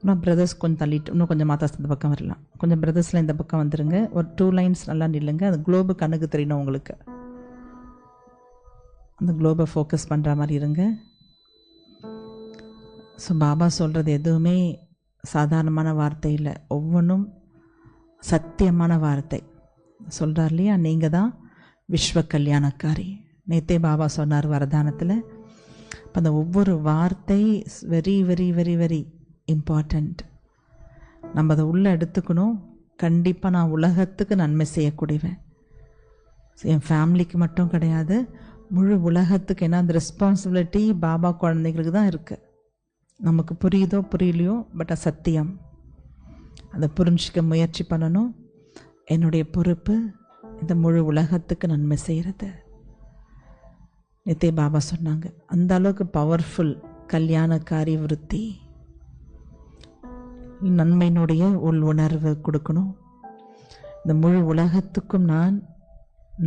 இன்னும் பிரதர்ஸ் கொஞ்சம் தள்ளிட்டு, இன்னும் கொஞ்சம் மாத்தாஸ் இந்த பக்கம் வரலாம். கொஞ்சம் பிரதர்ஸில் இந்த பக்கம் வந்துடுங்க. ஒரு 2 லைன்ஸ் நல்லா நில்லுங்க. அது குளோபு கண்ணுக்கு தெரியணும் உங்களுக்கு. அந்த குளோபை ஃபோக்கஸ் பண்ணுற மாதிரி இருங்க. ஸோ பாபா சொல்கிறது எதுவுமே சாதாரணமான வார்த்தை இல்லை, ஒவ்வொன்றும் சத்தியமான வார்த்தை. சொல்கிறார் இல்லையா, நீங்கள் தான் விஸ்வ கல்யாணக்காரி. நேத்தே பாபா சொன்னார் வரதானத்தில். இப்போ அந்த ஒவ்வொரு வார்த்தை very very very very important. நம்ம அதை உள்ளே எடுத்துக்கணும். கண்டிப்பாக நான் உலகத்துக்கு நன்மை செய்யக்கூடியவன். என் ஃபேமிலிக்கு மட்டும் கிடையாது, முழு உலகத்துக்கு. ஏன்னா அந்த ரெஸ்பான்சிபிலிட்டி பாபா குழந்தைங்களுக்கு தான் இருக்குது. நமக்கு புரியுதோ புரியலையோ, பட் அது சத்தியம். அதை புரிஞ்சிக்க முயற்சி பண்ணணும். என்னுடைய பொறுப்பு இந்த முழு உலகத்துக்கு நன்மை செய்கிறது. நேத்தே பாபா சொன்னாங்க, அந்த அளவுக்கு பவர்ஃபுல் கல்யாணக்காரி விருத்தி. நன்மையினுடைய உள் உணர்வு கொடுக்கணும். இந்த முழு உலகத்துக்கும் நான்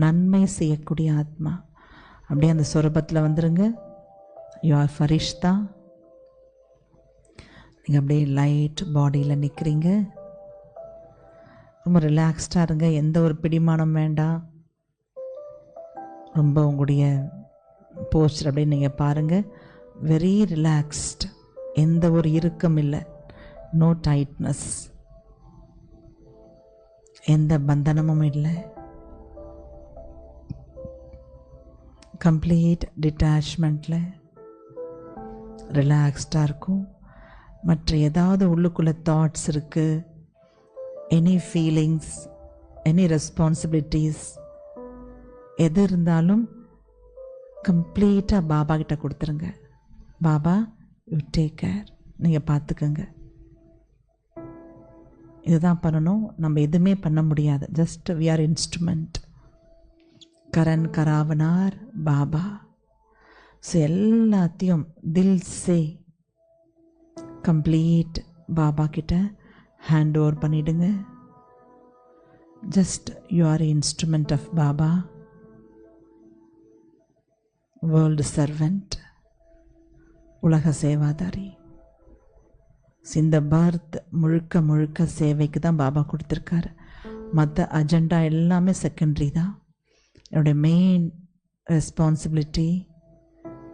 நன்மை செய்யக்கூடிய ஆத்மா. அப்படியே அந்த சொரூபத்தில் வந்துடுங்க. You are farishta. நீங்கள் அப்படியே லைட் பாடியில் நிற்கிறீங்க. ரொம்ப ரிலாக்ஸ்டாக இருங்க. எந்த ஒரு பிடிமானம் வேண்டாம். ரொம்ப உங்களுடைய போஸ்டர் அப்படியே நீங்கள் பாருங்கள். Very relaxed. எந்த ஒரு இறுக்கம் இல்லை, நோ டைட்னஸ், எந்த பந்தனமும் இல்லை. கம்ப்ளீட் டிட்டாச்மெண்ட்டில் ரிலாக்ஸ்டாக இருக்கும். மற்ற ஏதாவது உள்ளுக்குள்ளே தாட்ஸ் இருக்குது, எனி ஃபீலிங்ஸ், எனி ரெஸ்பான்சிபிலிட்டிஸ் எது இருந்தாலும் கம்ப்ளீட்டாக பாபா கிட்ட கொடுத்துருங்க. பாபா, யூ டேக் கேர், நீங்கள் பார்த்துக்கங்க. இதுதான் பண்ணணும். நம்ம எதுவுமே பண்ண முடியாது. Just we are instrument. கரண் கராவனார் பாபா. ஸோ எல்லாத்தையும் தில் சே கம்ப்ளீட் பாபா கிட்ட ஹேண்ட் ஓவர் பண்ணிவிடுங்க. Just you are instrument of Baba, world servant, உலக சேவாதாரி. இந்த பர்த் முழுக்க முழுக்க சேவைக்கு தான் பாபா கொடுத்துருக்காரு. மற்ற அஜெண்டா எல்லாமே செகண்டரி தான். என்னுடைய மெயின் ரெஸ்பான்சிபிலிட்டி,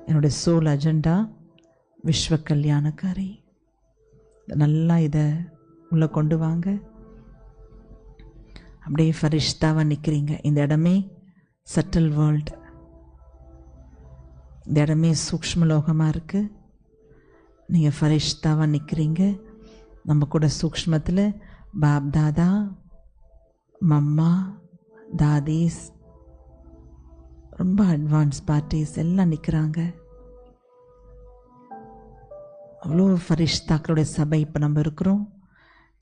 என்னுடைய சோல் அஜெண்டா விஸ்வ கல்யாணக்காரி. நல்லா இதை உள்ளே கொண்டு வாங்க. அப்படியே ஃபரிஷ்தாவாக நிற்கிறீங்க. இந்த இடமே சட்டில் வேர்ல்டு. இந்த இடமே சூக்ஷ்மலோகமாக இருக்குது. நீங்கள் ஃபரிஷ்தாவாக நிற்கிறீங்க. நம்ம கூட சூக்ஷ்மத்தில் பாப் தாதா, மம்மா, தாதீஸ், ரொம்ப அட்வான்ஸ் பார்ட்டிஸ் எல்லாம் நிற்கிறாங்க. அவ்வளோ ஃபரிஷ்தாக்களுடைய சபை இப்போ நம்ம இருக்கிறோம்.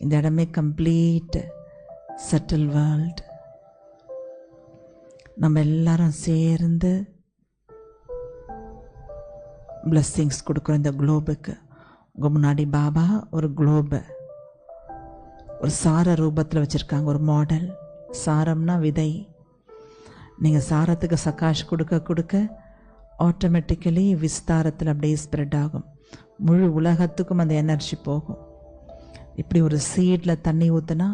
இந்த இடமே கம்ப்ளீட் சட்டில் வேர்ல்டு. நம்ம எல்லாரும் சேர்ந்து பிளஸ்ஸிங்ஸ் கொடுக்குறோம் இந்த குளோபுக்கு. உங்கள் முன்னாடி பாபா ஒரு குளோபை ஒரு சார ரூபத்தில் வச்சுருக்காங்க. ஒரு மாடல். சாரம்னா விதை. நீங்கள் சாரத்துக்கு சகாஷ் கொடுக்க கொடுக்க ஆட்டோமேட்டிக்கலி விஸ்தாரத்தில் அப்படியே ஸ்ப்ரெட் ஆகும். முழு உலகத்துக்கும் அந்த எனர்ஜி போகும். இப்படி ஒரு சீடில் தண்ணி ஊற்றுனா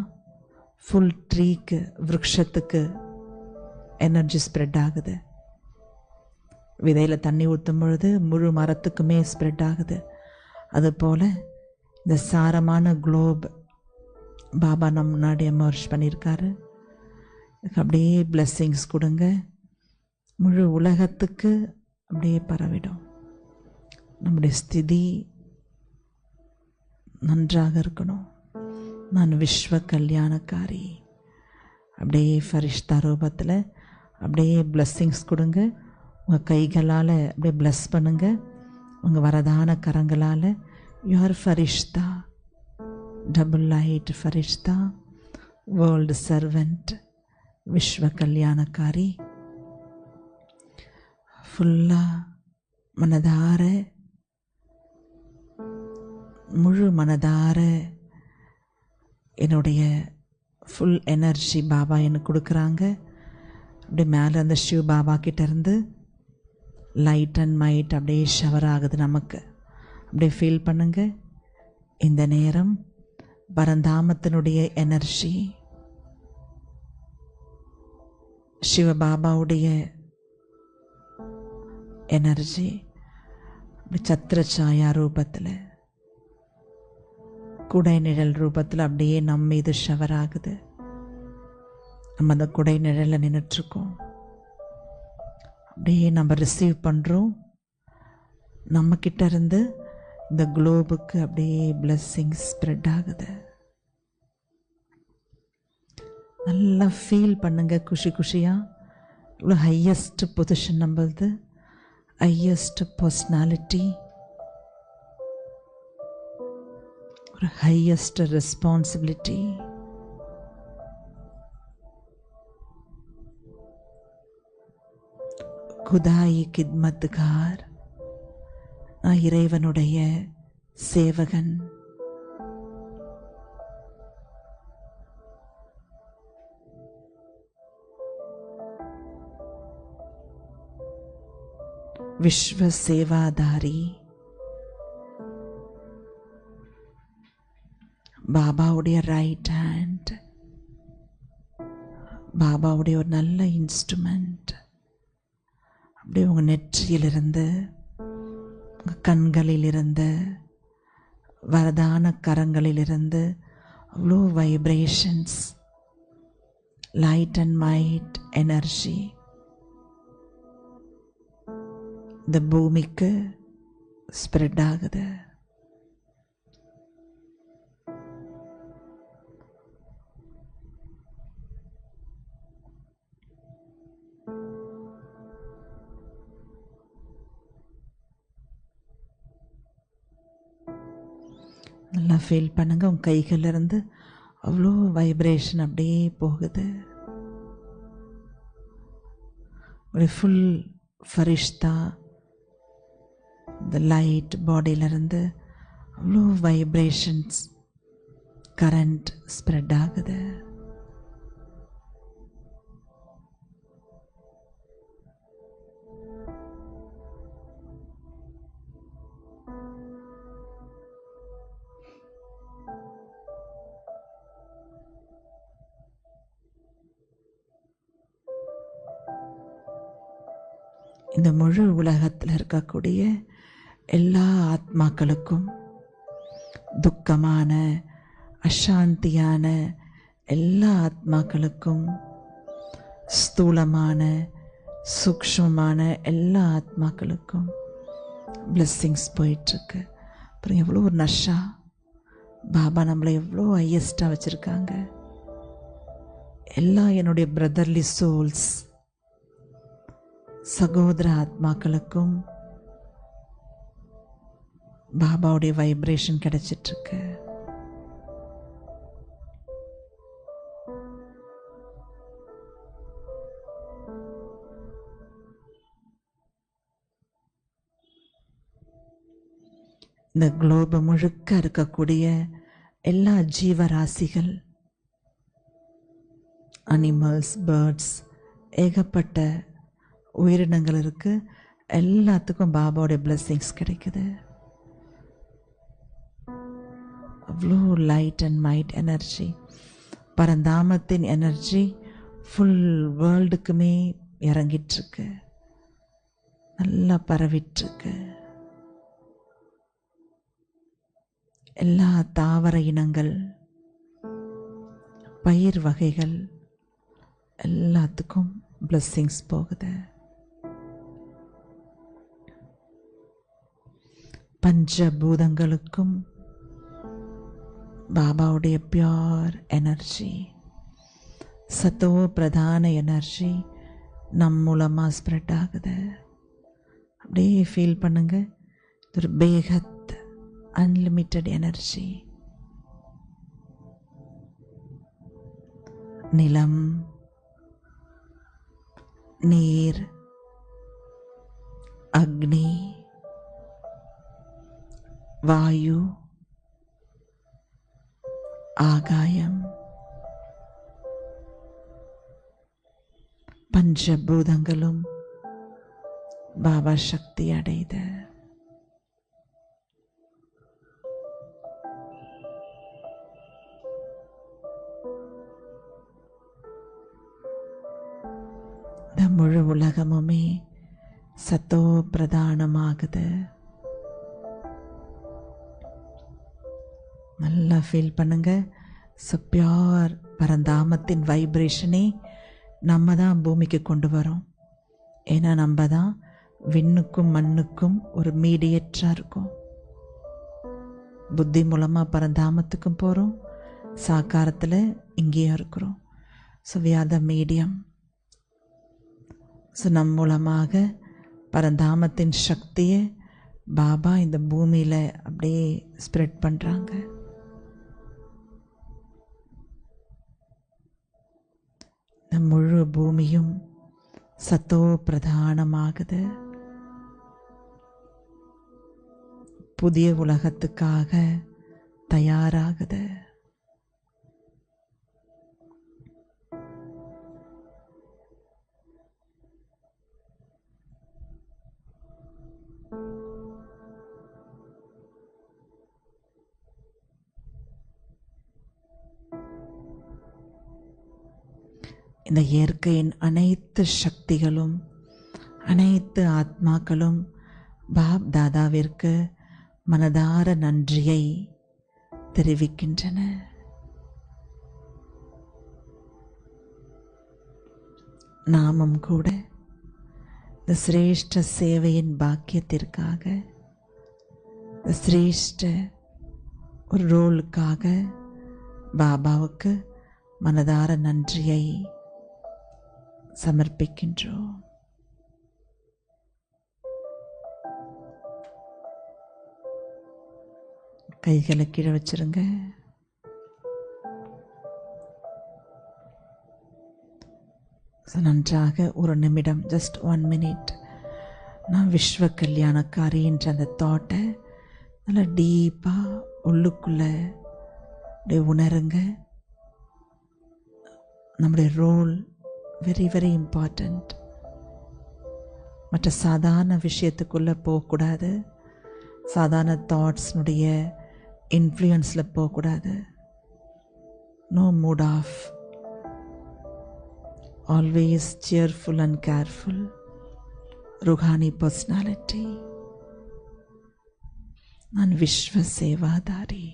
ஃபுல் ட்ரீக்கு, விருட்சத்துக்கு எனர்ஜி ஸ்ப்ரெட் ஆகுது. விதையில் தண்ணி ஊற்றும் பொழுது முழு மரத்துக்குமே ஸ்ப்ரெட் ஆகுது. அதுபோல் இந்த சாரமான குளோப் பாபா நம்ம முன்னாடி எமர்ஜ் பண்ணியிருக்காரு. அப்படியே பிளெஸ்ஸிங்ஸ் கொடுங்க. முழு உலகத்துக்கு அப்படியே பரவிடும். நம்முடைய ஸ்திதி நன்றாக இருக்கணும். நான் விஸ்வ கல்யாணக்காரி. அப்படியே ஃபரிஷ்தா ரூபத்தில் அப்படியே பிளெஸ்ஸிங்ஸ் கொடுங்க. உங்கள் கைகளால் அப்படியே பிளஸ் பண்ணுங்க. உங்கள் வரதான கரங்களால் you are farishta, double light farishta, world servant, விஸ்வ கல்யாணக்காரி. ஃபுல்லாக மனதார, முழு மனதார என்னுடைய ஃபுல் எனர்ஜி பாபா எனக்கு கொடுக்குறாங்க. அப்படியே மேலே அந்த சிவ் பாபா கிட்டேருந்து லைட் அண்ட் மைட் அப்படியே ஷவர் ஆகுது நமக்கு. அப்படியே ஃபீல் பண்ணுங்க. இந்த நேரம் பரந்தாமத்தினுடைய எனர்ஜி, சிவபாபாவுடைய எனர்ஜி அப்படி சத்திரச்சாயா ரூபத்தில், குடை நிழல் ரூபத்தில் அப்படியே நம்ம மீது ஷவர் ஆகுது. நம்ம அந்த குடை நிழலில் நின்றுட்டுருக்கோம். அப்படியே நம்ம ரிசீவ் பண்ணுறோம். நம்மக்கிட்ட இருந்து இந்த குளோபுக்கு அப்படியே பிளெஸ்ஸிங்ஸ் ஸ்ப்ரெட் ஆகுது. நல்லா ஃபீல் பண்ணுங்க. குஷி குஷியாக இவ்வளோ ஹையஸ்ட் பொசிஷன் நம்மளது, ஹையஸ்ட் பர்சனாலிட்டி, ஒரு ஹையஸ்ட் ரெஸ்பான்சிபிலிட்டி. குதாயி கித்மத்கார், நான் இறைவனுடைய சேவகன். விஸ்வ சேவாதாரி, பாபாவுடைய ரைட் ஹேண்ட், பாபாவுடைய ஒரு நல்ல இன்ஸ்ட்ருமெண்ட். அப்படியே உங்கள் நெற்றியிலிருந்து, உங்கள் கண்களிலிருந்து, வரதான கரங்களிலிருந்து அவ்வளோ vibrations, light and might energy இந்த பூமிக்கு ஸ்ப்ரெட் ஆகுது. நல்லா ஃபீல் பண்ணுங்க. உங்கள் கைகளிலிருந்து அவ்வளோ வைப்ரேஷன் அப்படியே போகுது. ஒரு ஃபுல் ஃபரிஷ்தா இந்த லைட் பாடியிலிருந்து அவ்வளோ வைப்ரேஷன்ஸ், கரண்ட் ஸ்ப்ரெட் ஆகுது. இந்த முழு உலகத்தில் இருக்கக்கூடிய எல்லா ஆத்மாக்களுக்கும், துக்கமான அசாந்தியான எல்லா ஆத்மாக்களுக்கும், ஸ்தூலமான சூக்ஷ்மமான எல்லா ஆத்மாக்களுக்கும் பிளெஸ்ஸிங்ஸ் போயிட்டுருக்கு. அப்புறம் எவ்வளோ ஒரு நஷா, பாபா நம்மளை எவ்வளோ ஹையஸ்டாக வச்சுருக்காங்க. எல்லா என்னுடைய பிரதர்லி சோல்ஸ், சகோதர ஆத்மாக்களுக்கும் பாபாவுடைய வைப்ரேஷன் கிடைச்சிட்ருக்கு. இந்த குளோபு முழுக்க இருக்கக்கூடிய எல்லா ஜீவராசிகள், அனிமல்ஸ், பேர்ட்ஸ், ஏகப்பட்ட உயிரினங்கள் இருக்குது. எல்லாத்துக்கும் பாபாவுடைய பிளெஸ்ஸிங்ஸ் கிடைக்குது. அவ்வளோ லைட் அண்ட் மைட் எனர்ஜி, பரந்தாமத்தின் எனர்ஜி ஃபுல் வேர்ல்டுக்குமே இறங்கிட்டுருக்கு, நல்லா பரவிட்டுருக்கு. எல்லா தாவர இனங்கள், பயிர் வகைகள் எல்லாத்துக்கும் பிளெஸ்ஸிங்ஸ் போகுது. பஞ்சபூதங்களுக்கும் பாபாவுடைய பியூர் எனர்ஜி, சத்தோ பிரதான எனர்ஜி நம் மூலமாக ஸ்ப்ரெட் ஆகுது. அப்படியே ஃபீல் பண்ணுங்க, ஒரு பேகத் அன்லிமிட்டெட் எனர்ஜி. நிலம், நீர், அக்னி, வாயு, ஆகாயம், பஞ்சபூதங்களும் பாபா சக்தி அடைத. இந்த முழு உலகமுமே சத்தோ பிரதானமாகுது. நல்லா ஃபீல் பண்ணுங்க. பியூர் பரந்தாமத்தின் வைப்ரேஷனே நம்ம தான் பூமிக்கு கொண்டு வரோம். ஏன்னா நம்ம தான் விண்ணுக்கும் மண்ணுக்கும் ஒரு மீடியேட்டராக இருக்கும். புத்தி மூலமாக பரந்தாமத்துக்கும் போகிறோம், சாக்காரத்தில் இங்கேயும் இருக்கிறோம். So we are the medium. So நம் மூலமாக பரந்தாமத்தின் சக்தியை பாபா இந்த பூமியில் அப்படியே ஸ்ப்ரெட் பண்ணுறாங்க. இந்த முழு பூமியும் சத்தோ பிரதானமாகுது. புதிய உலகத்துக்காக தயாராகுது. இந்த இயற்கையின் அனைத்து சக்திகளும், அனைத்து ஆத்மாக்களும் பாப் தாதாவிற்கு மனதார நன்றியை தெரிவிக்கின்றன. நாமும் கூட இந்த சிரேஷ்ட சேவையின் பாக்கியத்திற்காக, இந்த சிரேஷ்ட ஒரு ரோலுக்காக பாபாவுக்கு மனதார நன்றியை சமர்ப்பிக்கின்றோம். கைகளை கீழே வச்சிருங்க. நன்றாக ஒரு நிமிடம், ஜஸ்ட் 1 minute, நான் விஸ்வ கல்யாணக்காரி என்ற அந்த தாட்டை நல்லா டீப்பாக உள்ளுக்குள்ளே அப்படியே உணருங்க. நம்முடைய ரோல் வெரி வெரி இம்பார்ட்டண்ட். மற்ற சாதாரண விஷயத்துக்குள்ளே போகக்கூடாது, சாதாரண தாட்ஸ்னுடைய இன்ஃப்ளூயன்ஸில் போகக்கூடாது. No mood off, always cheerful and careful. रूहानी पर्सनालिटी. நான் விஸ்வ சேவாதாரி.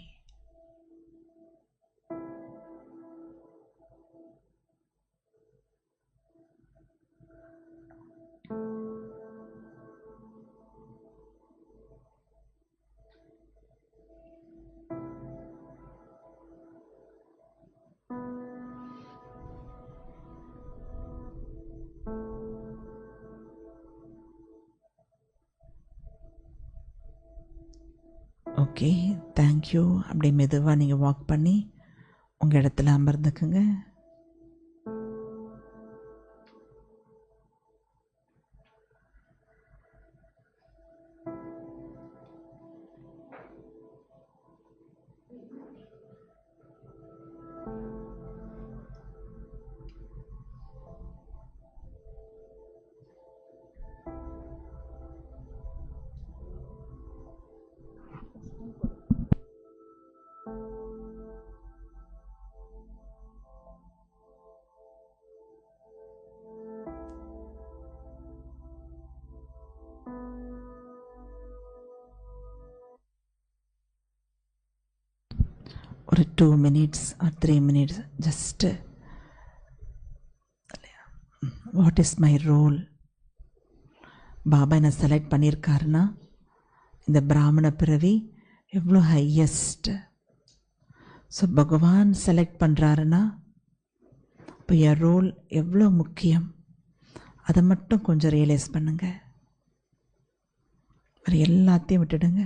Okay, thank you. அப்படி மெதுவாக நீங்கள் வாக் பண்ணி உங்கள் இடத்துல அமர்ந்துக்குங்க. 2 minutes or 3 minutes, just what is my role? Baba என்னை செலக்ட் பண்ணியிருக்காருன்னா இந்த பிராமண பிறவி எவ்வளோ ஹையஸ்ட். ஸோ பகவான் செலக்ட் பண்ணுறாருன்னா இப்போ என் ரோல் எவ்வளோ முக்கியம், அதை மட்டும் கொஞ்சம் ரியலைஸ் பண்ணுங்கள். வேறு எல்லாத்தையும் விட்டுடுங்க.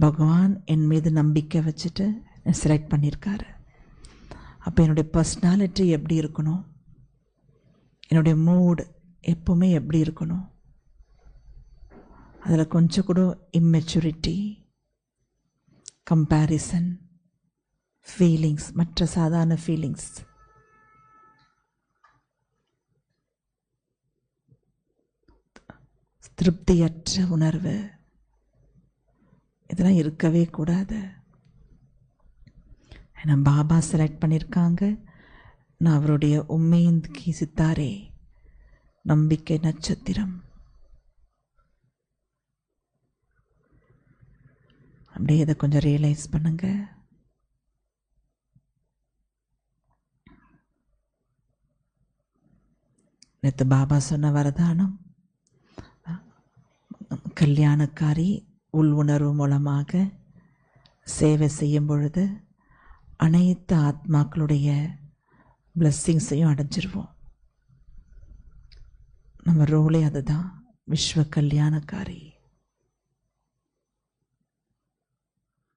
பகவான் என் மீது நம்பிக்கை வச்சுட்டு செலக்ட் பண்ணியிருக்காரு. அப்போ என்னுடைய பர்சனாலிட்டி எப்படி இருக்கணும், என்னுடைய மூட் எப்போவுமே எப்படி இருக்கணும், அதில் கொஞ்சம் கூட இம்மெச்சூரிட்டி, கம்பேரிசன், ஃபீலிங்ஸ், மற்ற சாதாரண ஃபீலிங்ஸ், திருப்தியற்ற உணர்வு, இதெல்லாம் இருக்கவே கூடாது. ஏன்னா பாபா செலக்ட் பண்ணியிருக்காங்க. நான் அவருடைய உம்மையின்கி சித்தாரே, நம்பிக்கை நட்சத்திரம். அப்படியே இதை கொஞ்சம் ரியலைஸ் பண்ணுங்க. நேற்று பாபா சொன்ன வரதானம், கல்யாணக்காரி உள் உணர்வு மூலமாக சேவை செய்யும் பொழுது அனைத்து ஆத்மாக்களுடைய பிளஸ்ஸிங்ஸையும் அடைஞ்சிருவோம். நம்ம ரோலே அதுதான், விஸ்வ கல்யாணக்காரி.